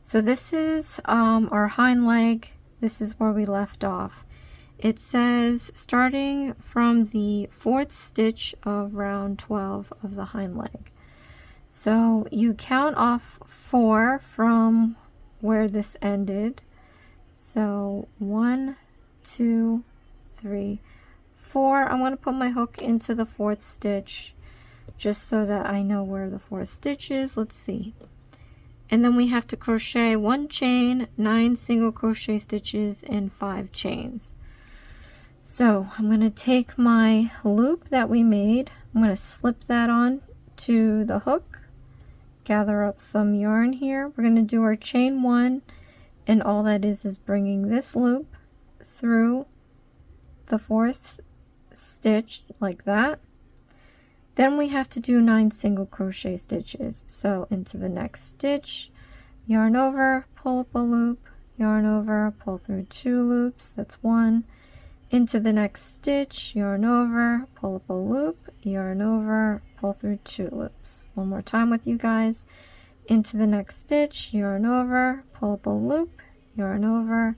So this is our hind leg. This is where we left off. It says starting from the 4th stitch of round 12 of the hind leg. So you count off 4 from where this ended. So 1, 2, 3, 4. I'm going to put my hook into the 4th stitch just so that I know where the 4th stitch is. Let's see. And then we have to crochet 1 chain, 9 single crochet stitches, and 5 chains. So I'm going to take my loop that we made, I'm going to slip that on to the hook, gather up some yarn here. We're going to do our chain 1, and all that is bringing this loop through the 4th stitch like that. Then we have to do 9 single crochet stitches. So into the next stitch, yarn over, pull up a loop, yarn over, pull through 2 loops, that's 1. Into the next stitch, yarn over, pull up a loop, yarn over, pull through 2 loops. One more time with you guys. Into the next stitch, yarn over, pull up a loop, yarn over,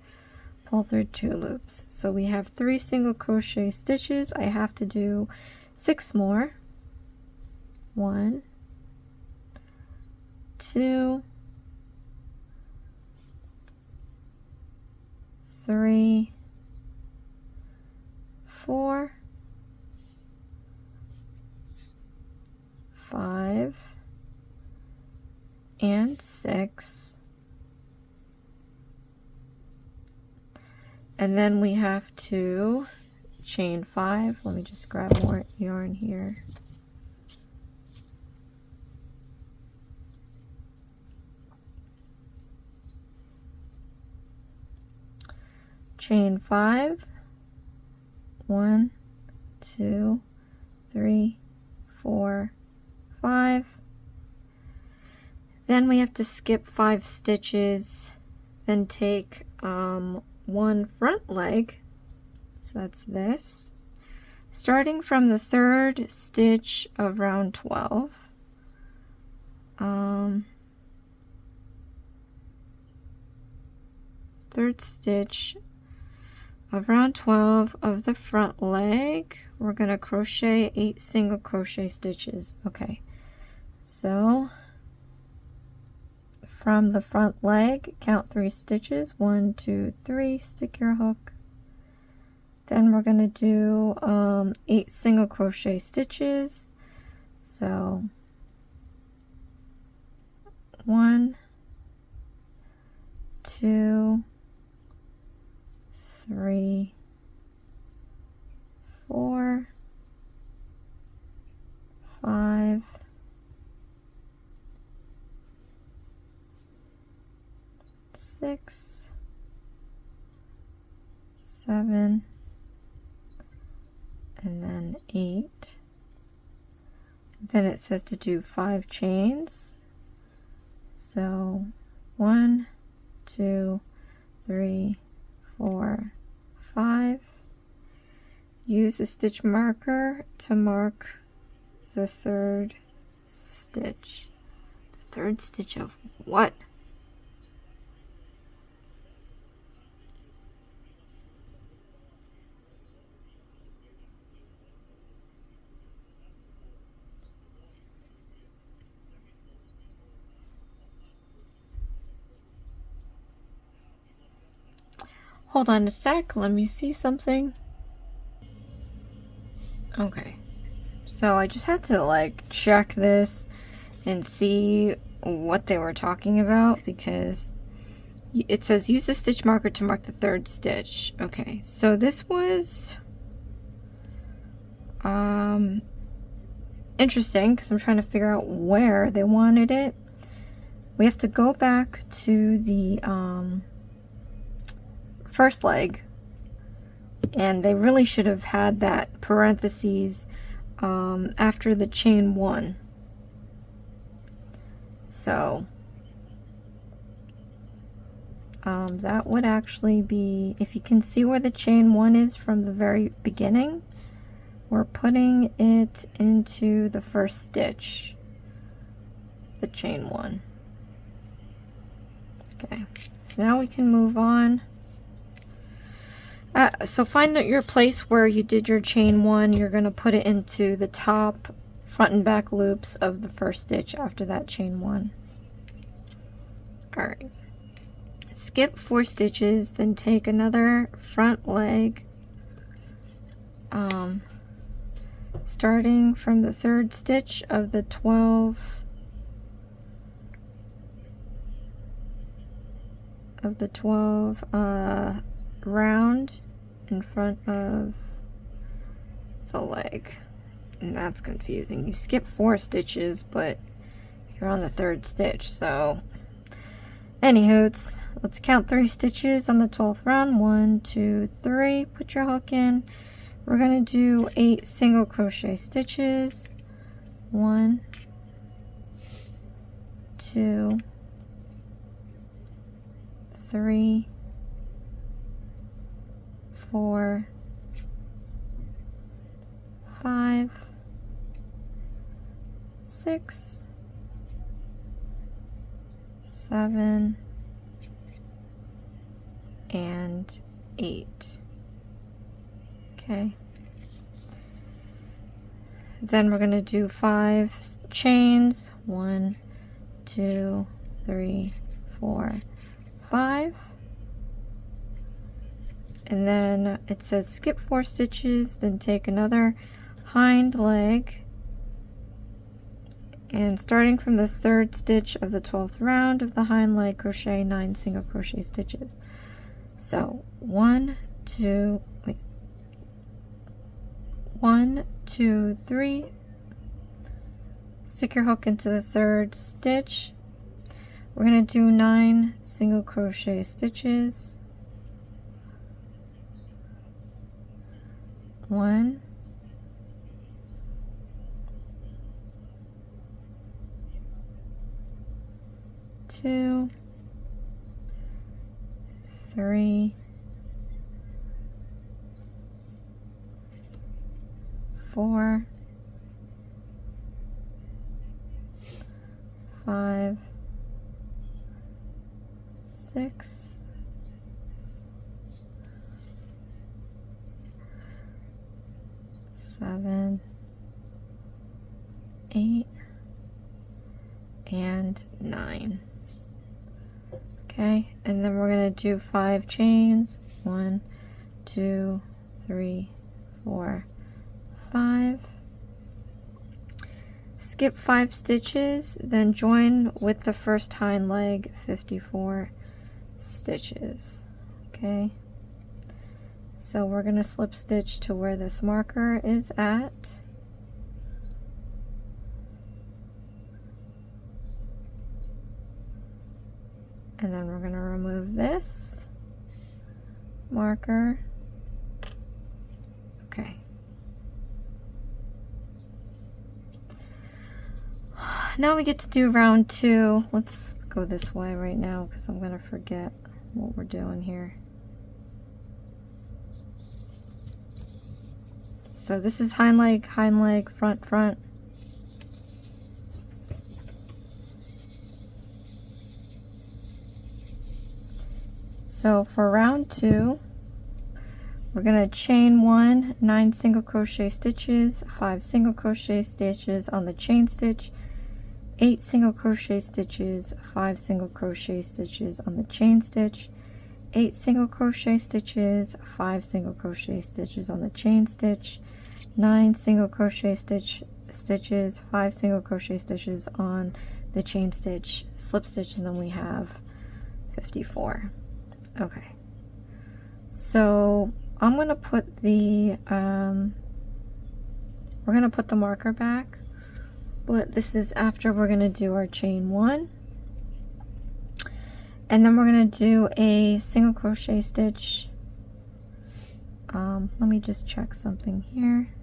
pull through 2 loops. So we have 3 single crochet stitches. I have to do 6 more. 1, 2, 3, 4, 5, and 6. And then we have to chain 5. Let me just grab more yarn here. Chain 5. 1, 2, 3, 4, 5. Then we have to skip 5 stitches, then take 1 front leg, so that's this, starting from the 3rd stitch of round 12. 3rd stitch of round 12 of the front leg, we're going to crochet 8 single crochet stitches. Okay, so from the front leg, count 3 stitches, 1, 2, 3, stick your hook. Then we're going to do 8 single crochet stitches. So 1, 2, 3, 4, 5, 6, 7, and then 8. Then it says to do 5 chains. So 1, 2, 3, 4, 5. Use a stitch marker to mark the 3rd stitch. The 3rd stitch of what? Hold on a sec, let me see something. Okay, so I just had to like check this and see what they were talking about, because it says use the stitch marker to mark the 3rd stitch. Okay, so this was interesting because I'm trying to figure out where they wanted it. We have to go back to the first leg, and they really should have had that parentheses after the chain 1. So that would actually be, if you can see where the chain 1 is from the very beginning, we're putting it into the 1st stitch, the chain 1. Okay, so now we can move on. So find out your place where you did your chain 1. You're going to put it into the top front and back loops of the 1st stitch after that chain 1. Alright, skip 4 stitches, then take another front leg, starting from the 3rd stitch of the 12 round, in front of the leg. And that's confusing. You skip 4 stitches, but you're on the 3rd stitch, so anywhoots, let's count 3 stitches on the 12th round. 1, 2, 3. Put your hook in. We're going to do 8 single crochet stitches. 1, 2, 3, 4, 5, 6, 7, and 8. Okay. Then we're going to do 5 chains. 1, 2, 3, 4, 5. And then it says skip 4 stitches, then take another hind leg, and starting from the 3rd stitch of the 12th round of the hind leg, crochet 9 single crochet stitches. So 1, 2, 3, stick your hook into the 3rd stitch. We're going to do 9 single crochet stitches. 1, 2, 3, 4, 5, 6, 7, 8, and 9. Okay, and then we're going to do 5 chains. 1, 2, 3, 4, 5. Skip 5 stitches, then join with the first hind leg 54 stitches. Okay, so we're going to slip stitch to where this marker is at. And then we're going to remove this marker. Okay. Now we get to do round 2. Let's go this way right now because I'm going to forget what we're doing here. So this is hind leg, front, front. So for round 2, we're going to chain 1, 9 single crochet stitches, 5 single crochet stitches on the chain stitch, 8 single crochet stitches, 5 single crochet stitches on the chain stitch, 8 single crochet stitches, 5 single crochet stitches on the chain stitch, 9 single crochet stitches, 5 single crochet stitches on the chain stitch, slip stitch, and then we have 54. Okay, so I'm going to put the we're going to put the marker back, but this is after we're going to do our chain 1, and then we're going to do a single crochet stitch. Let me just check something here.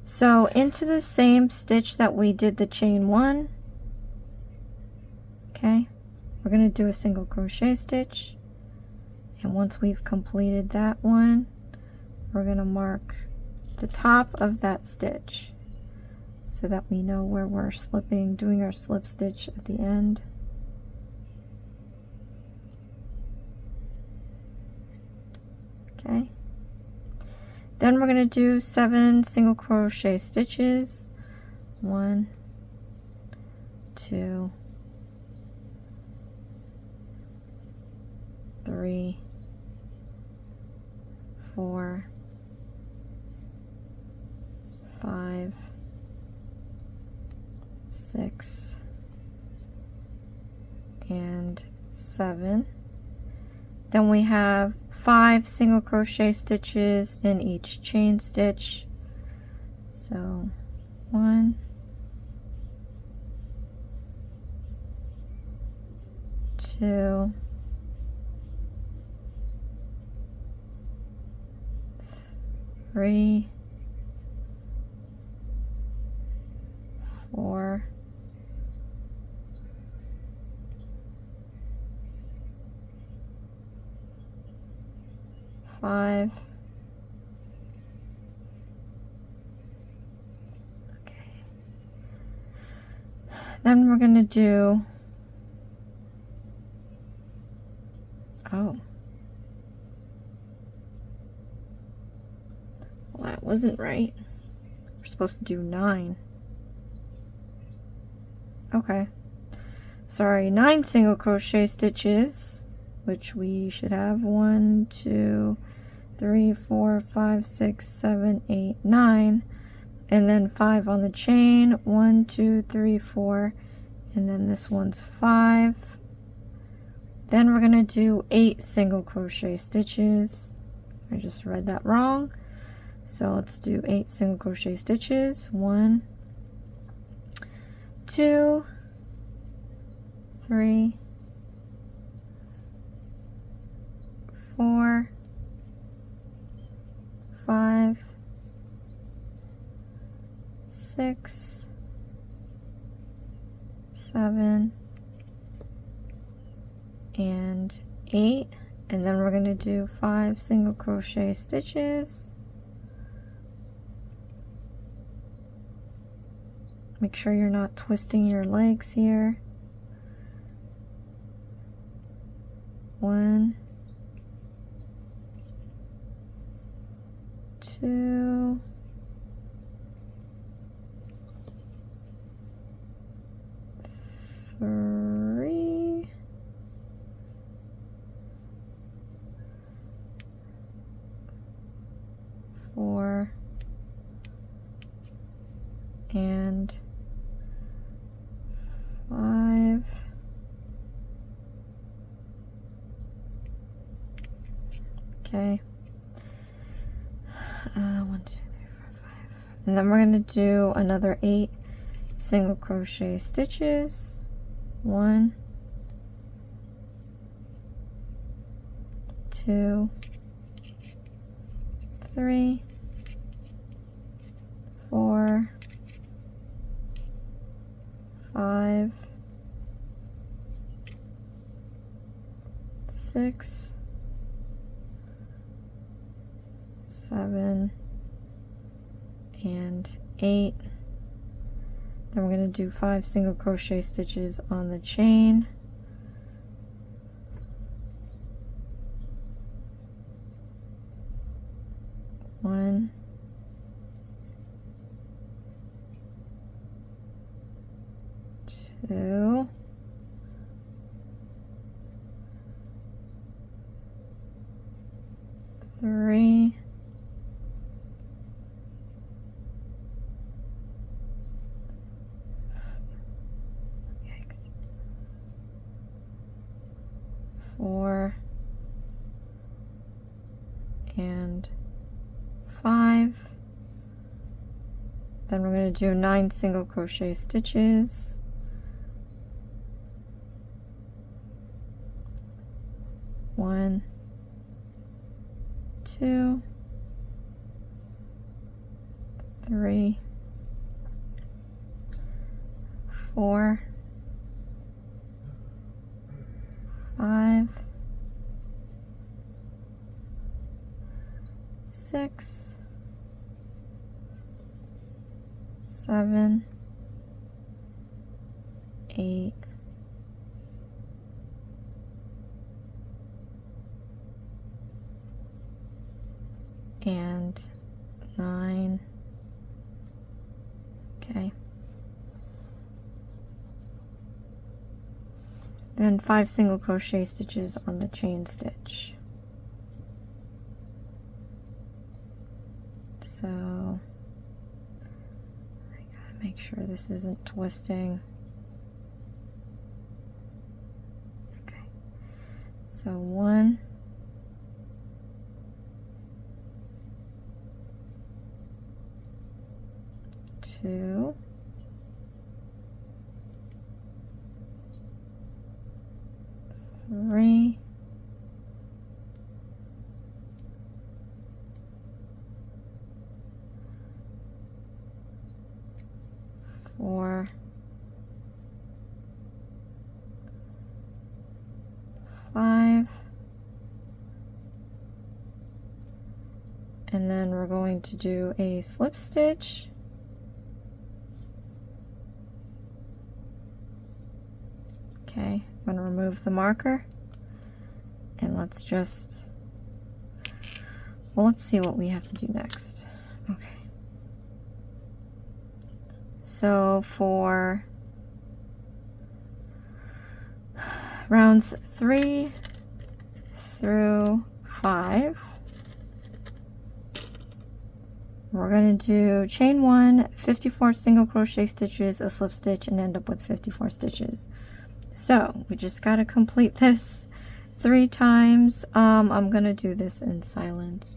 So into the same stitch that we did the chain 1, okay, we're going to do a single crochet stitch, and once we've completed that one, we're going to mark the top of that stitch so that we know where we're slipping, doing our slip stitch at the end. Okay. Then we're going to do 7 single crochet stitches. 1, 2, 3, 4, 5, 6, and 7. Then we have 5 single crochet stitches in each chain stitch. So 1, 2, 3, 4, 5. Okay. Then we're going to do, oh, well, that wasn't right. We're supposed to do 9. Okay. Sorry, 9 single crochet stitches, which we should have 1, 2, 3, 4, 5, 6, 7, 8, 9, and then 5 on the chain. 1, 2, 3, 4, and then this one's 5. Then we're gonna do 8 single crochet stitches. I just read that wrong. So let's do 8 single crochet stitches. 1, 2, 3, 4, 5, 6, 7, and 8. And then we're going to do 5 single crochet stitches. Make sure you're not twisting your legs here. 1, 2, 3, 4, and 5. Okay. 1, 2, 3, 4, 5. And then we're going to do another 8 single crochet stitches. 1, 2, 3, 4, 5, 6, 7, and 8. Then we're going to do 5 single crochet stitches on the chain. 1, 2, 3, 4, and 5. Then we're going to do 9 single crochet stitches. 1, 2, 3, 4, 5, 6, 7, 8, and 9. Okay. Then 5 single crochet stitches on the chain stitch. So I got Make sure this isn't twisting. Okay, so 1, 2, 3, 4, 5, and then we're going to do a slip stitch. Okay, I'm going to remove the marker, and let's just, well, let's see what we have to do next. Okay. So for rounds 3 through 5, we're going to do chain 1, 54 single crochet stitches, a slip stitch, and end up with 54 stitches. So we just got to complete this 3 times. I'm going to do this in silence.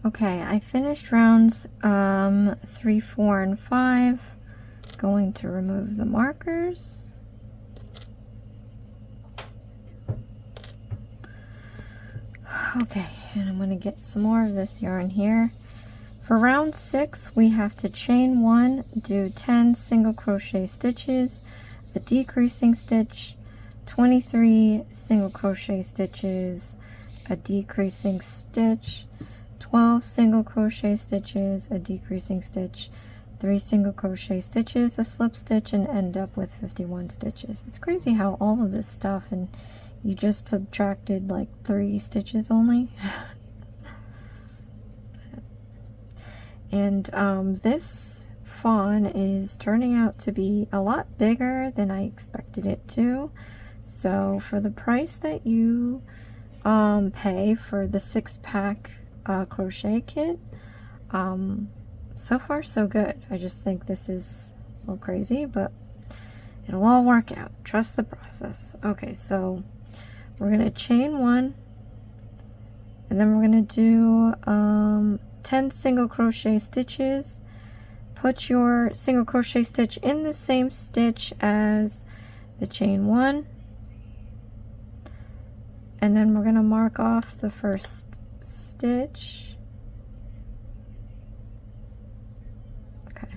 Okay, I finished rounds 3, 4, and 5. Going to remove the markers. Okay, and I'm going to get some more of this yarn here. For round 6, we have to chain 1, do 10 single crochet stitches, a decreasing stitch, 23 single crochet stitches, a decreasing stitch, 12 single crochet stitches, a decreasing stitch, 3 single crochet stitches, a slip stitch, and end up with 51 stitches. It's crazy how all of this stuff, and you just subtracted like 3 stitches only. And this fawn is turning out to be a lot bigger than I expected it to. So for the price that you pay for the 6-pack crochet kit, so far so good. I just think this is a little crazy, but it'll all work out. Trust the process. Okay, so we're gonna chain 1, and then we're gonna do 10 single crochet stitches. Put your single crochet stitch in the same stitch as the chain 1, and then we're gonna mark off the first stitch. Okay.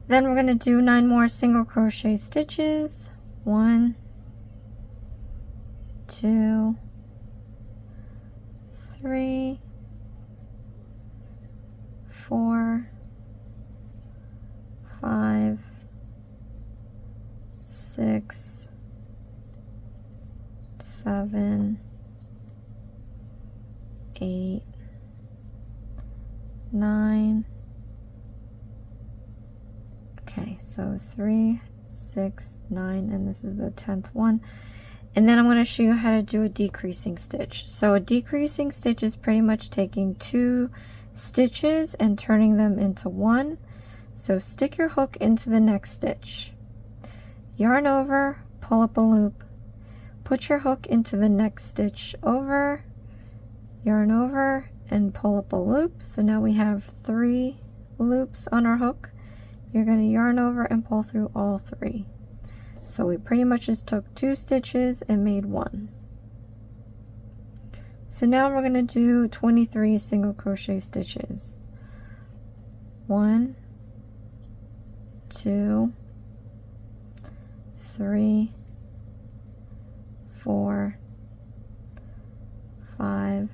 Then we're gonna do 9 more single crochet stitches. 1, 2, 3, 4, 5, 6, 7, 8, 9. Okay, so 3, 6, 9, and this is the 10th one. And then I'm going to show you how to do a decreasing stitch. So a decreasing stitch is pretty much taking 2 stitches and turning them into 1. So stick your hook into the next stitch, yarn over, pull up a loop, put your hook into the next stitch over, yarn over, and pull up a loop. So now we have 3 loops on our hook. You're going to yarn over and pull through all 3. So we pretty much just took 2 stitches and made 1. So now we're going to do 23 single crochet stitches. 1, 2, 3, 4, 5,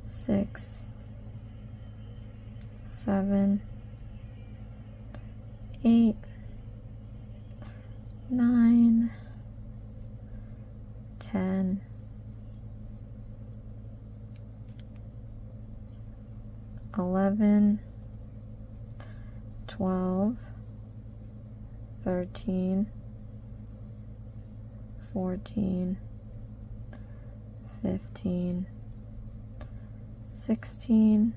6, 7, 8, 9, 10, 11, 12, 13, 14, 15, 16,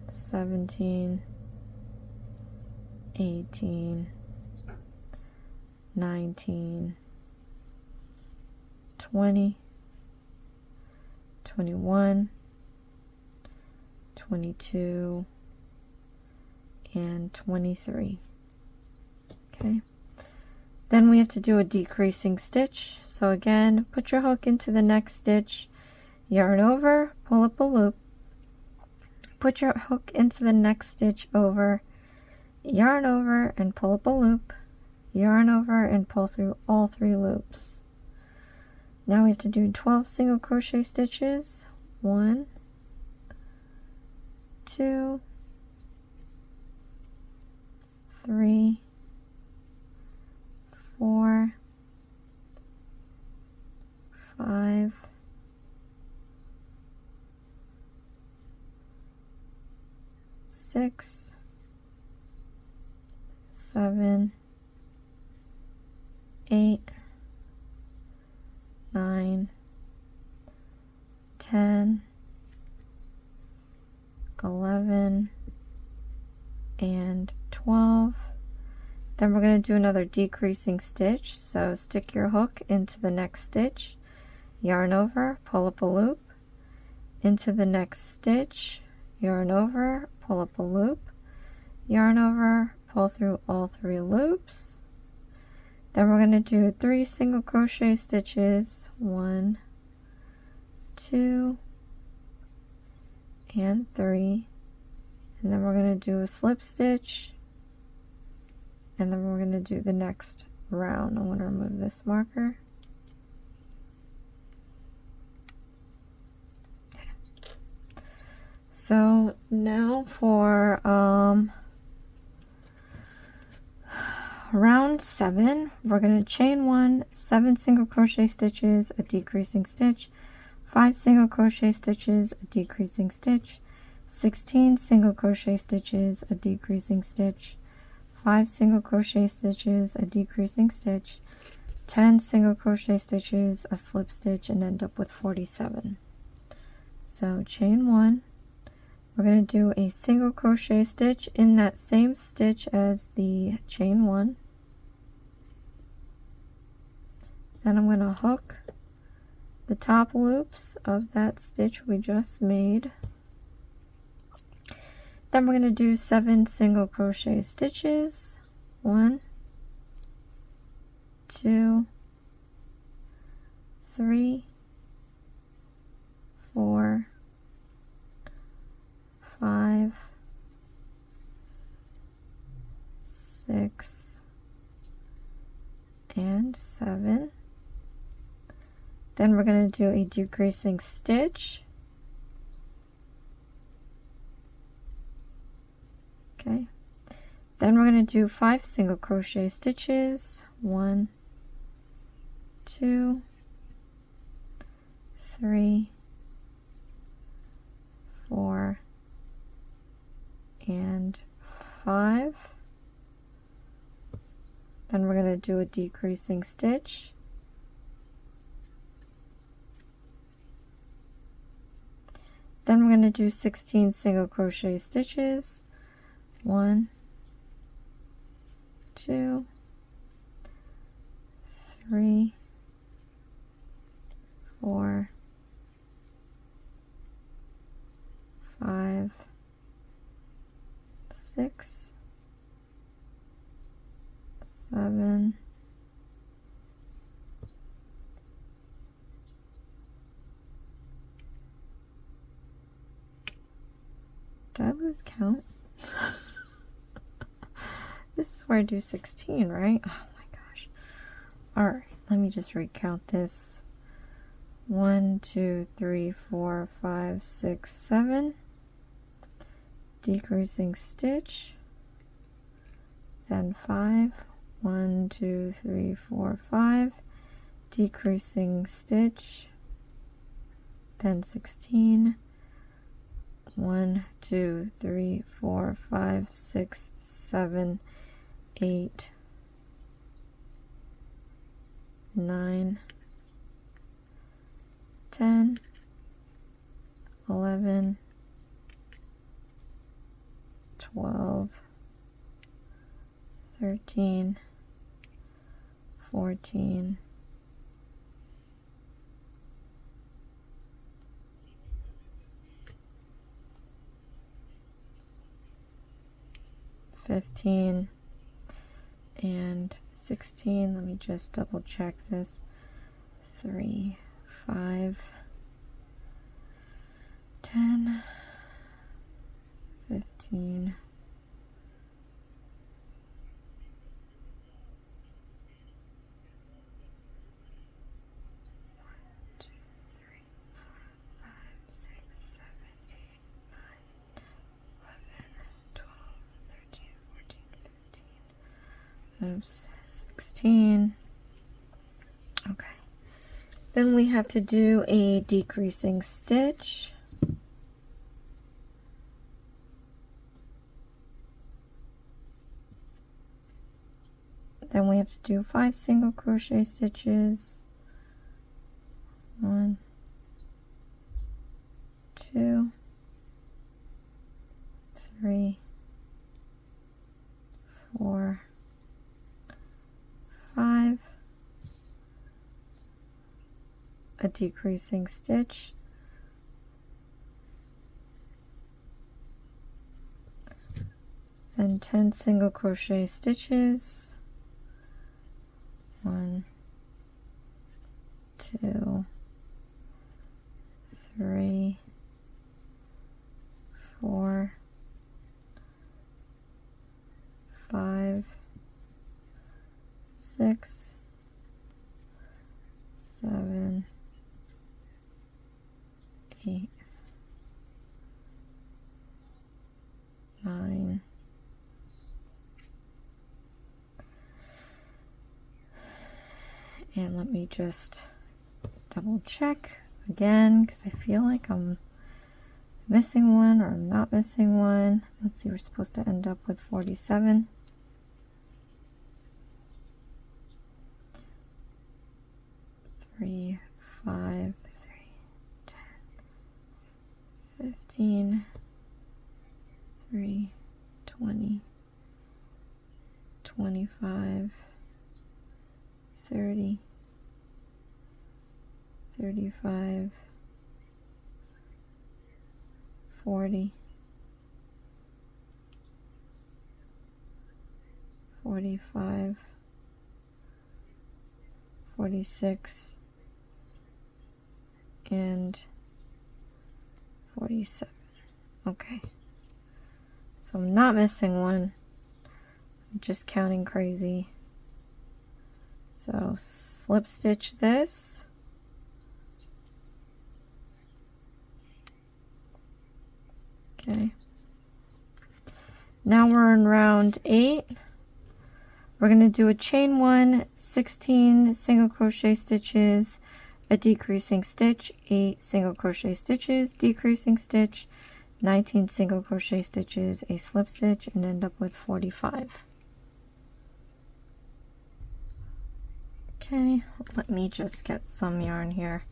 17, 18, 19, 20, 21, 22, and 23. Okay. Then we have to do a decreasing stitch. So again, put your hook into the next stitch, yarn over, pull up a loop, put your hook into the next stitch over, yarn over and pull up a loop, yarn over and pull through all 3 loops. Now we have to do 12 single crochet stitches. 1, 2, 3, 4, 5, 6, 7, 8, 9, 10, 11, and 12. Then we're going to do another decreasing stitch. So stick your hook into the next stitch, yarn over, pull up a loop, into the next stitch, yarn over, pull up a loop, yarn over, pull through all 3 loops. Then we're going to do 3 single crochet stitches, 1, 2, and 3, and then we're going to do a slip stitch, and then we're going to do the next round. I'm going to remove this marker. So now for round 7, we're going to chain 1, 7 single crochet stitches, a decreasing stitch, 5 single crochet stitches, a decreasing stitch, 16 single crochet stitches, a decreasing stitch, 5 single crochet stitches, a decreasing stitch, 10 single crochet stitches, a slip stitch, and end up with 47. So chain 1, we're going to do a single crochet stitch in that same stitch as the chain 1. Then I'm going to hook the top loops of that stitch we just made. Then we're going to do 7 single crochet stitches, 1, 2, 3, 4, 5, 6, and 7. Then we're going to do a decreasing stitch. Okay. Then we're going to do 5 single crochet stitches, 1, 2, 3, 4, and 5. Then we're going to do a decreasing stitch. Then we're going to do 16 single crochet stitches, 1, 2, 3, 4, 5, 6, 7, 8. Did I lose count? This is where I do 16, right? Oh my gosh. Alright, let me just recount this. 1, 2, 3, 4, 5, 6, 7. Decreasing stitch. Then 5. 1, 2, 3, 4, 5. Decreasing stitch. Then 16. 1, 2, 3, 4, 5, 6, 7, 8, 9, 10, 11, 12, 13, 14, 15, and 16. Let me just double check this. 3, 5, 10, 15, 16. Okay. Then we have to do a decreasing stitch. Then we have to do 5 single crochet stitches. 1, 2, 3, 4, 5. a decreasing stitch, then 10 single crochet stitches, 1, 2, 3, 4, 5, 6, 7, 8, 9, and let me just double check again because I feel like I'm missing one or I'm not missing one. Let's see, we're supposed to end up with 47. Three, 5, 3, 10, 15, 3, 20, 25, 30, 35, 40, 45, 46, and 47. Okay, so I'm not missing one. I'm just counting crazy. So slip stitch this. Okay. Now we're in round 8. We're going to do a chain 1, 16 single crochet stitches, a decreasing stitch, 8 single crochet stitches, decreasing stitch, 19 single crochet stitches, a slip stitch, and end up with 45. Okay, let me just get some yarn here.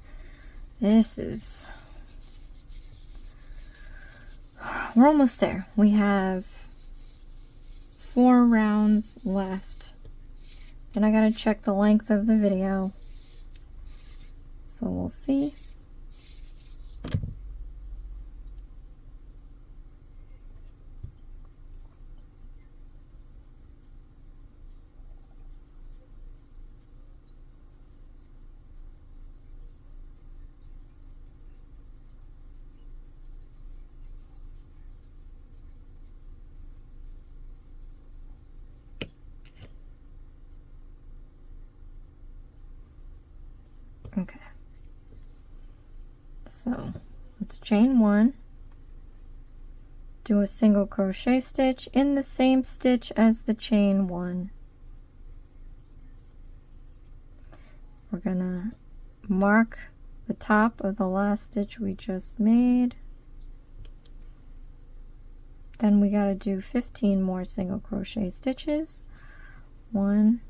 We're almost there. We have 4 rounds left. Then I gotta check the length of the video. So we'll see. Okay, so let's chain 1, do a single crochet stitch in the same stitch as the chain 1. We're gonna mark the top of the last stitch we just made. Then we gotta do 15 more single crochet stitches. 1,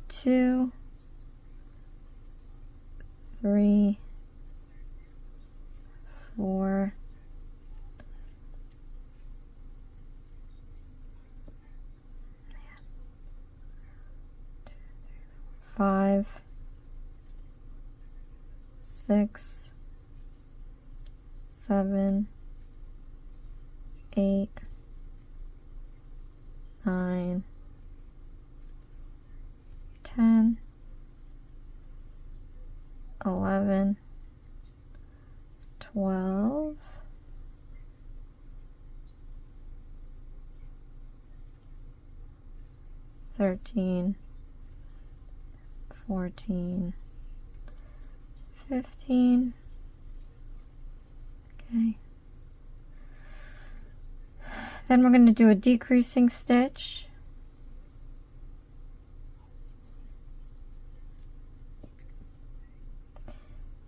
2, 3, 4, 5, 6, 7, 8, 9, 10, 11, 12, 13, 14, 15. Okay. Then we're going to do a decreasing stitch.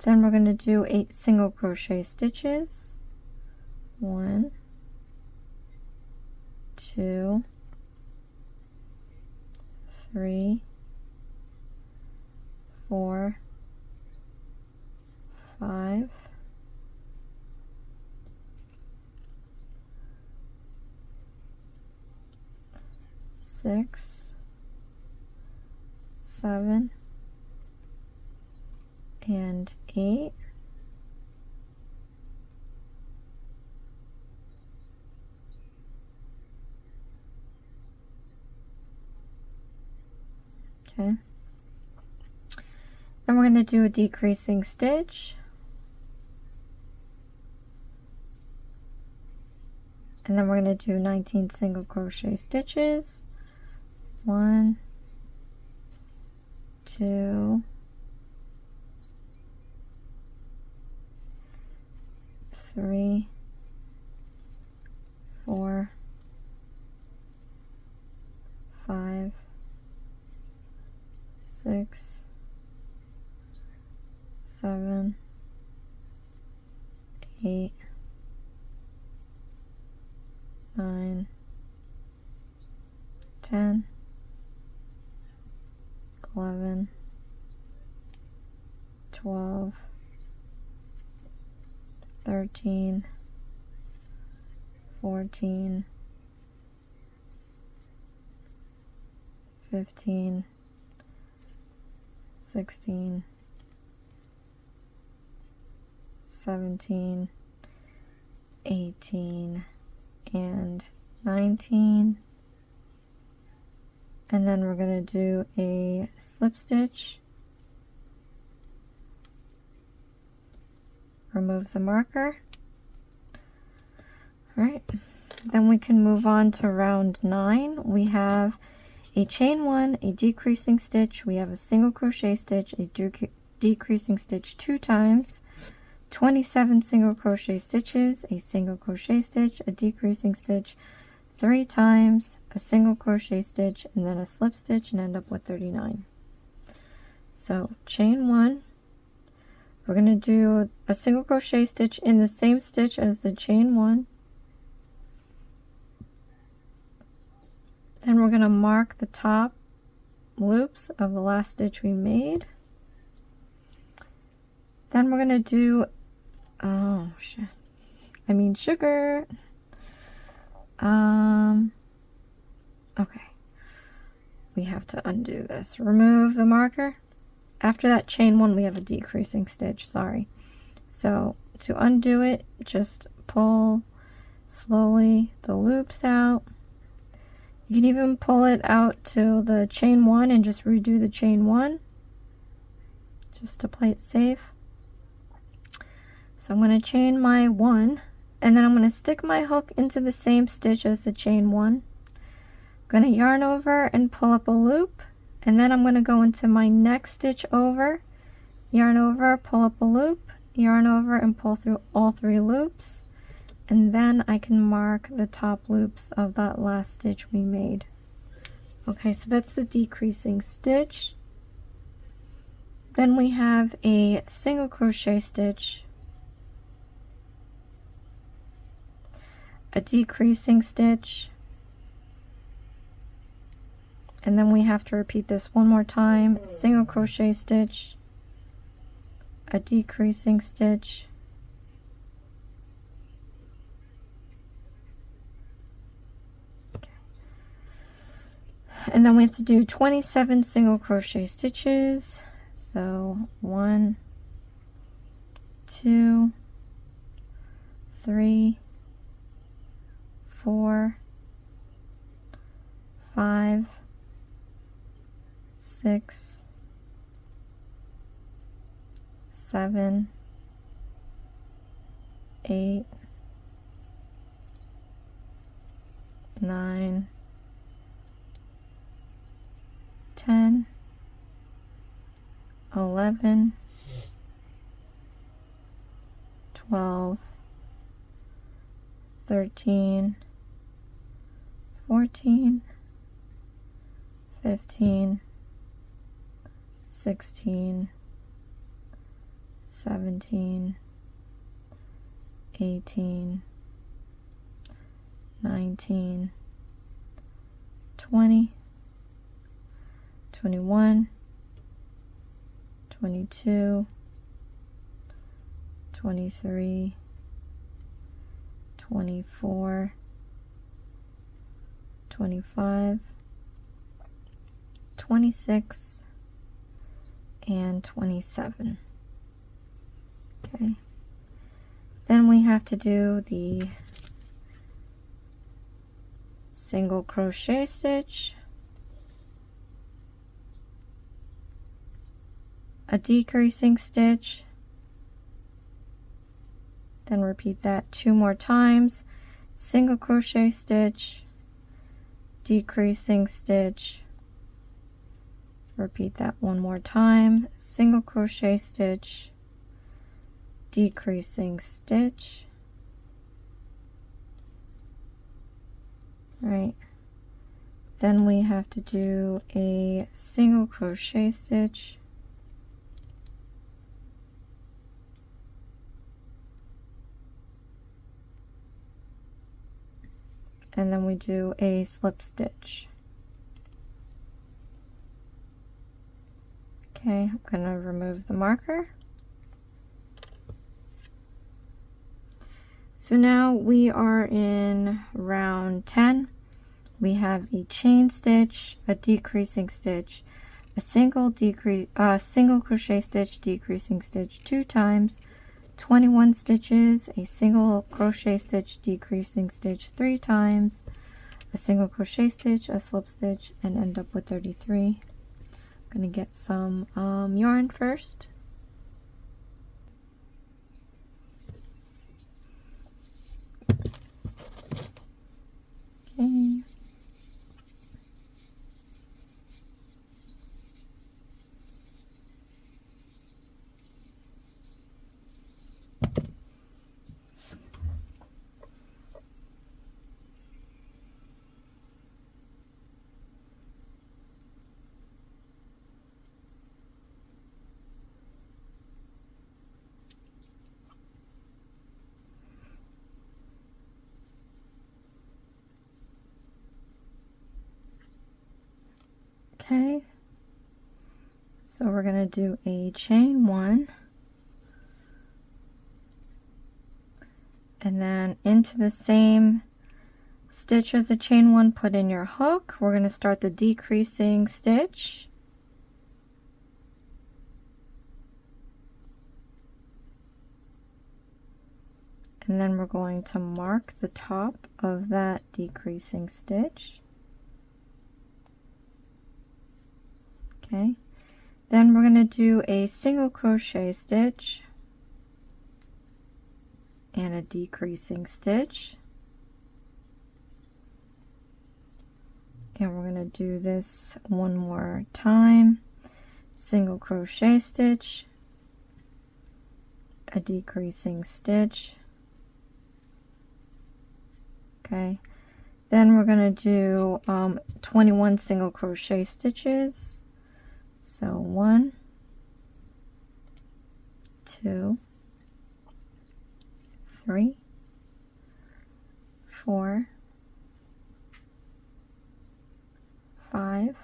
Then we're going to do 8 single crochet stitches. 1, 2, 3, 4, 5, 6, 7, and 8. Okay. Then we're going to do a decreasing stitch. And then we're going to do 19 single crochet stitches. 1, 2, 3, 4, 5, 6, 7, 8, 9, 10, 11, 12, 13, 14, 15, 16, 17, 18, and 19. And then we're going to do a slip stitch, remove the marker. Alright, then we can move on to round 9. We have a chain 1, a decreasing stitch, we have a single crochet stitch, a decreasing stitch 2 times, 27 single crochet stitches, a single crochet stitch, a decreasing stitch 3 times, a single crochet stitch, and then a slip stitch, and end up with 39. So chain 1, we're going to do a single crochet stitch in the same stitch as the chain 1. Then we're going to mark the top loops of the last stitch we made. Then we're going to do, oh shit, I mean sugar. Okay, we have to undo this. Remove the marker. After that chain 1, we have a decreasing stitch, sorry. So to undo it, just pull slowly the loops out. You can even pull it out to the chain 1 and just redo the chain 1, just to play it safe. So I'm going to chain my 1, and then I'm going to stick my hook into the same stitch as the chain 1. I'm going to yarn over and pull up a loop, and then I'm going to go into my next stitch over, yarn over, pull up a loop, yarn over, and pull through all 3 loops. And then I can mark the top loops of that last stitch we made. Okay, so that's the decreasing stitch. Then we have a single crochet stitch, a decreasing stitch, and then we have to repeat this one more time. Single crochet stitch, a decreasing stitch, and then we have to do 27 single crochet stitches. So 1, 2, 3, 4, 5, 6, 7, 8, 9, 10, 11, 12, 13, 14, 15, 16, 17, 18, 19, 20, 21, 22, 23, 24, 25, 26, and 27. Then we have to do the single crochet stitch, a decreasing stitch, then repeat that 2 more times, single crochet stitch, decreasing stitch, repeat that 1 more time, single crochet stitch, decreasing stitch, right? Then we have to do a single crochet stitch, and then we do a slip stitch. Okay, I'm going to remove the marker. So now we are in round 10. We have a chain stitch, a decreasing stitch, a single crochet stitch, decreasing stitch 2 times, 21 stitches, a single crochet stitch, decreasing stitch 3 times, a single crochet stitch, a slip stitch, and end up with 33. I'm going to get some yarn first. Okay. Okay, so we're going to do a chain 1, and then into the same stitch as the chain 1, put in your hook. We're going to start the decreasing stitch, and then we're going to mark the top of that decreasing stitch. Okay, then we're going to do a single crochet stitch and a decreasing stitch, and we're going to do this 1 more time, single crochet stitch, a decreasing stitch. Okay, then we're going to do 21 single crochet stitches. So 1, 2, 3, 4, 5,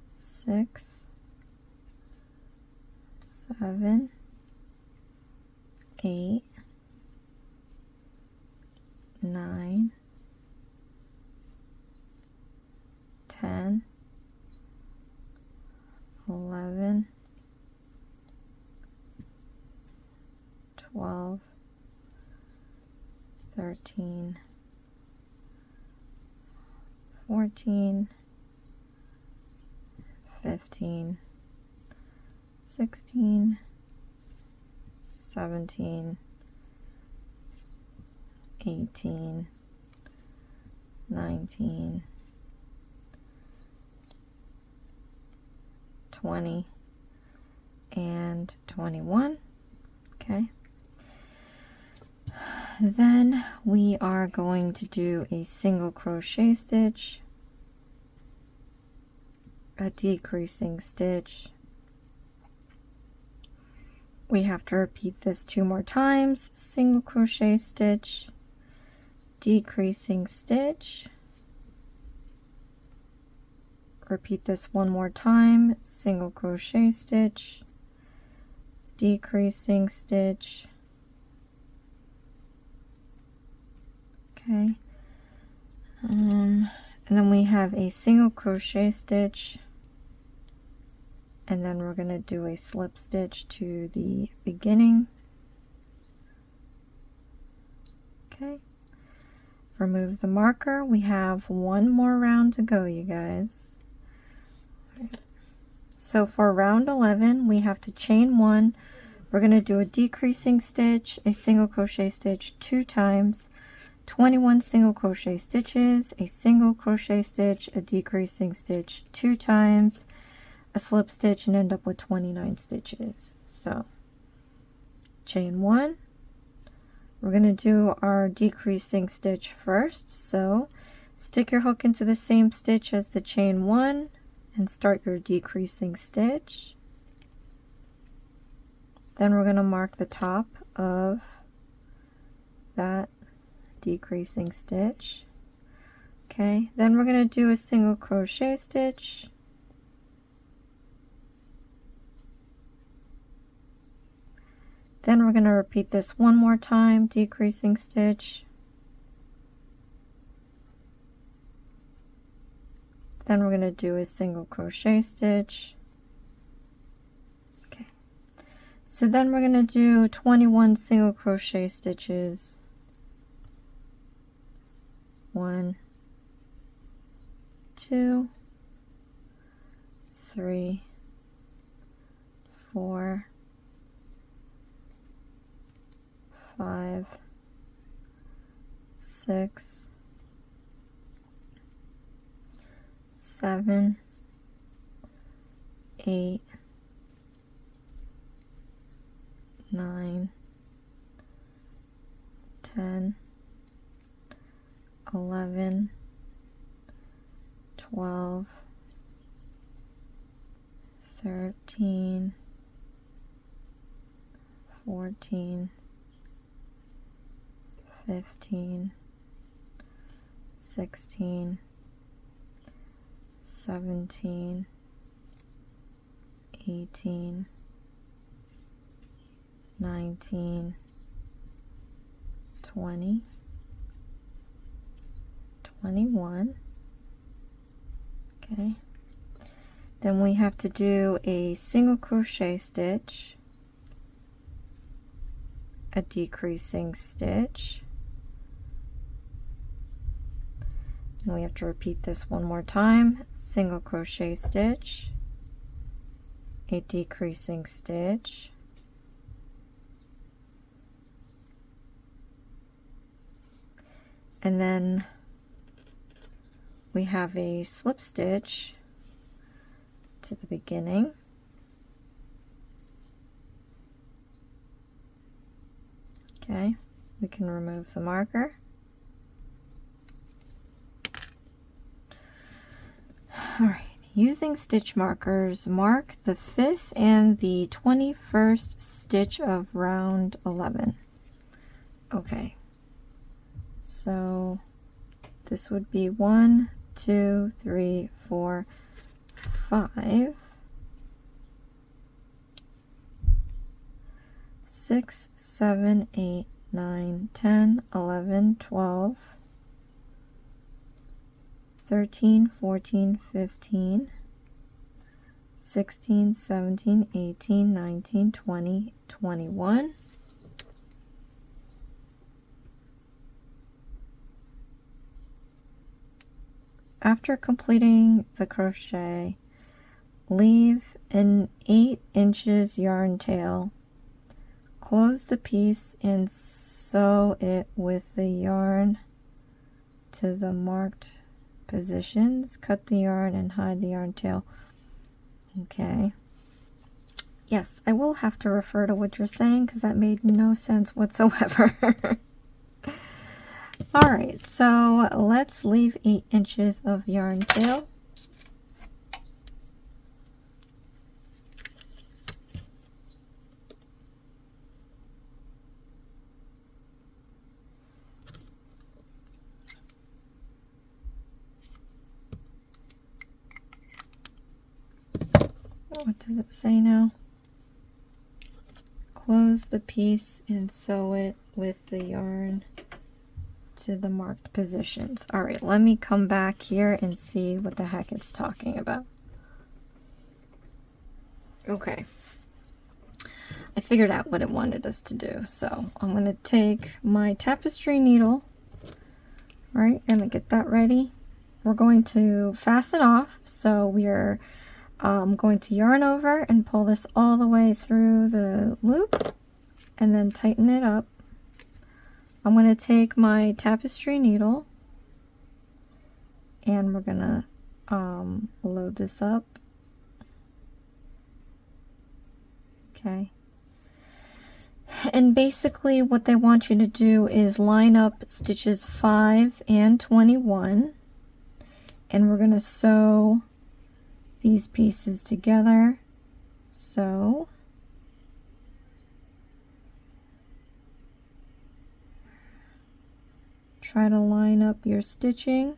6, 7, 8, 9, 10, 11, 12, 13, 14, 15, 16, 17, 18, 19, 20, and 21. Okay. Then we are going to do a single crochet stitch, a decreasing stitch. We have to repeat this 2 more times, single crochet stitch, decreasing stitch, repeat this 1 more time, single crochet stitch, decreasing stitch. Okay, and then we have a single crochet stitch, and then we're going to do a slip stitch to the beginning. Okay, remove the marker. We have one more round to go, you guys. So for round 11, we have to chain 1. We're going to do a decreasing stitch, a single crochet stitch 2 times, 21 single crochet stitches, a single crochet stitch, a decreasing stitch 2 times, a slip stitch, and end up with 29 stitches. So chain 1. We're going to do our decreasing stitch first. So stick your hook into the same stitch as the chain 1 and start your decreasing stitch. Then we're going to mark the top of that decreasing stitch. Okay, then we're going to do a single crochet stitch. Then we're going to repeat this one more time, decreasing stitch. Then we're going to do a single crochet stitch. Okay. So then we're going to do 21 single crochet stitches. 1, 2, 3, 4, 5, 6, 7, 8, 9, 10, 11, 12, 13, 14, 15, 16, 17, 18, 19, 20, 21. Okay, then we have to do a single crochet stitch, a decreasing stitch, and we have to repeat this one more time, single crochet stitch, a decreasing stitch, and then we have a slip stitch to the beginning. Okay, we can remove the marker. All right, using stitch markers, mark the 5th and the 21st stitch of round 11. Okay, so this would be 1, 2, 3, 4, 5, 6, 7, 8, 9, 10, 11, 12, 13, 14, 15, 16, 17, 18, 19, 20, 21. After completing the crochet, leave an 8 inches yarn tail. Close the piece and sew it with the yarn to the marked positions. Cut the yarn and hide the yarn tail. Okay. Yes, I will have to refer to what you're saying because that made no sense whatsoever. Alright, so let's leave 8 inches of yarn tail. What does it say now? Close the piece and sew it with the yarn to the marked positions. All right, let me come back here and see what the heck it's talking about. Okay. I figured out what it wanted us to do. So I'm going to take my tapestry needle, right? Gonna get that ready. We're going to fasten off. So we're going to yarn over and pull this all the way through the loop and then tighten it up. I'm going to take my tapestry needle and we're going to load this up. Okay. And basically what they want you to do is line up stitches 5 and 21, and we're going to sew these pieces together. So try to line up your stitching.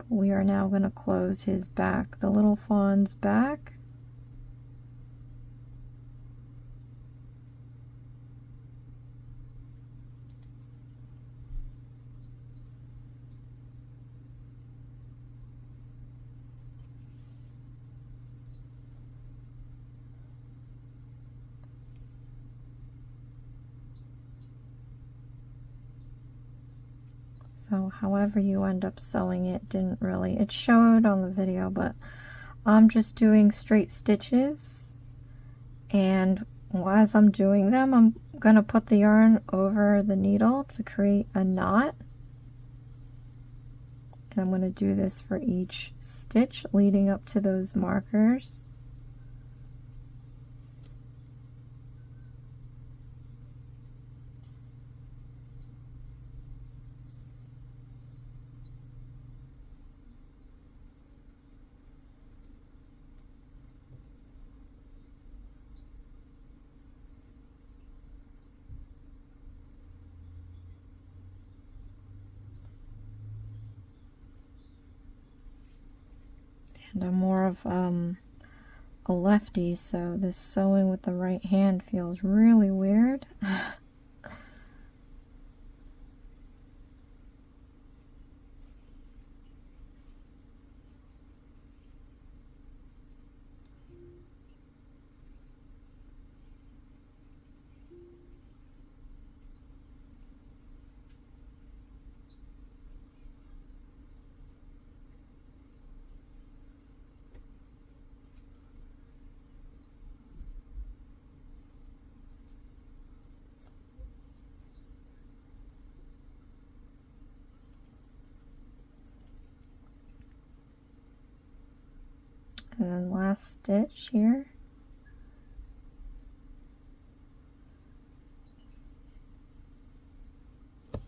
We are now going to close his back, the little fawn's back. So however you end up sewing it, didn't really, it showed on the video, but I'm just doing straight stitches, and as I'm doing them, I'm gonna put the yarn over the needle to create a knot, and I'm gonna do this for each stitch leading up to those markers. And I'm more of a lefty, so this sewing with the right hand feels really weird. And then last stitch here. Oh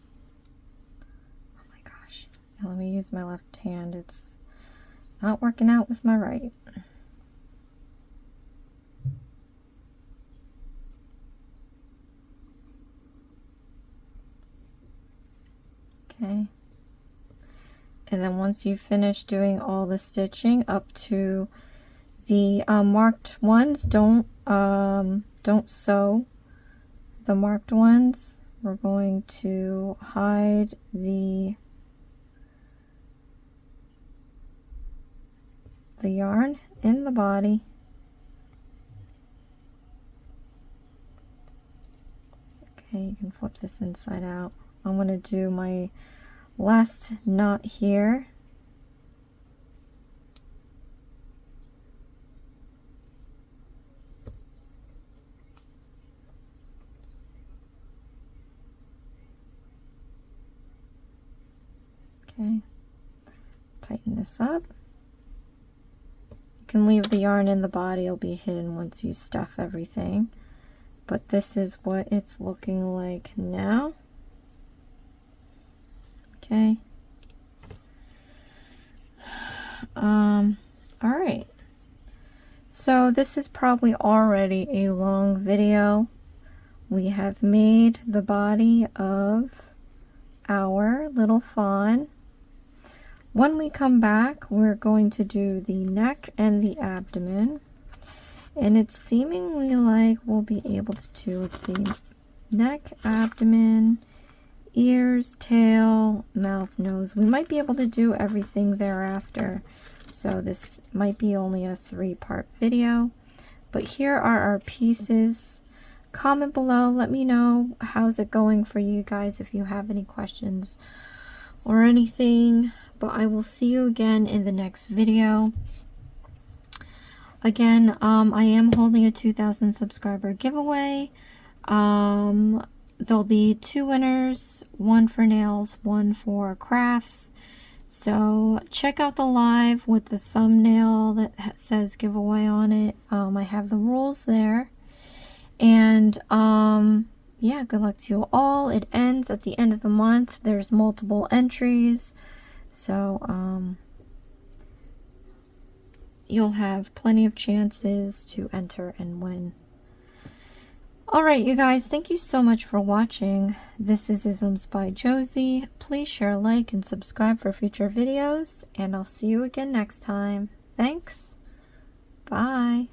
my gosh. Now let me use my left hand. It's not working out with my right. Okay. And then once you finish doing all the stitching up to the marked ones, don't sew the marked ones. We're going to hide the yarn in the body. Okay, you can flip this inside out. I'm going to do my last knot here. Okay, tighten this up. You can leave the yarn in the body, it'll be hidden once you stuff everything. But this is what it's looking like now. Okay. All right. So this is probably already a long video. We have made the body of our little fawn. When we come back, we're going to do the neck and the abdomen. And it's seemingly like we'll be able to, let's see, neck, abdomen, ears, tail, mouth, nose. We might be able to do everything thereafter. So this might be only a 3-part video. But here are our pieces. Comment below, let me know how's it going for you guys if you have any questions or anything. But I will see you again in the next video. Again, I am holding a 2,000 subscriber giveaway. There'll be 2 winners, 1 for nails, 1 for crafts. So check out the live with the thumbnail that says giveaway on it. I have the rules there. And yeah, good luck to you all. It ends at the end of the month. There's multiple entries. So you'll have plenty of chances to enter and win. Alright, you guys, thank you so much for watching. This is Isms by Josie. Please share, like, and subscribe for future videos, and I'll see you again next time. Thanks. Bye.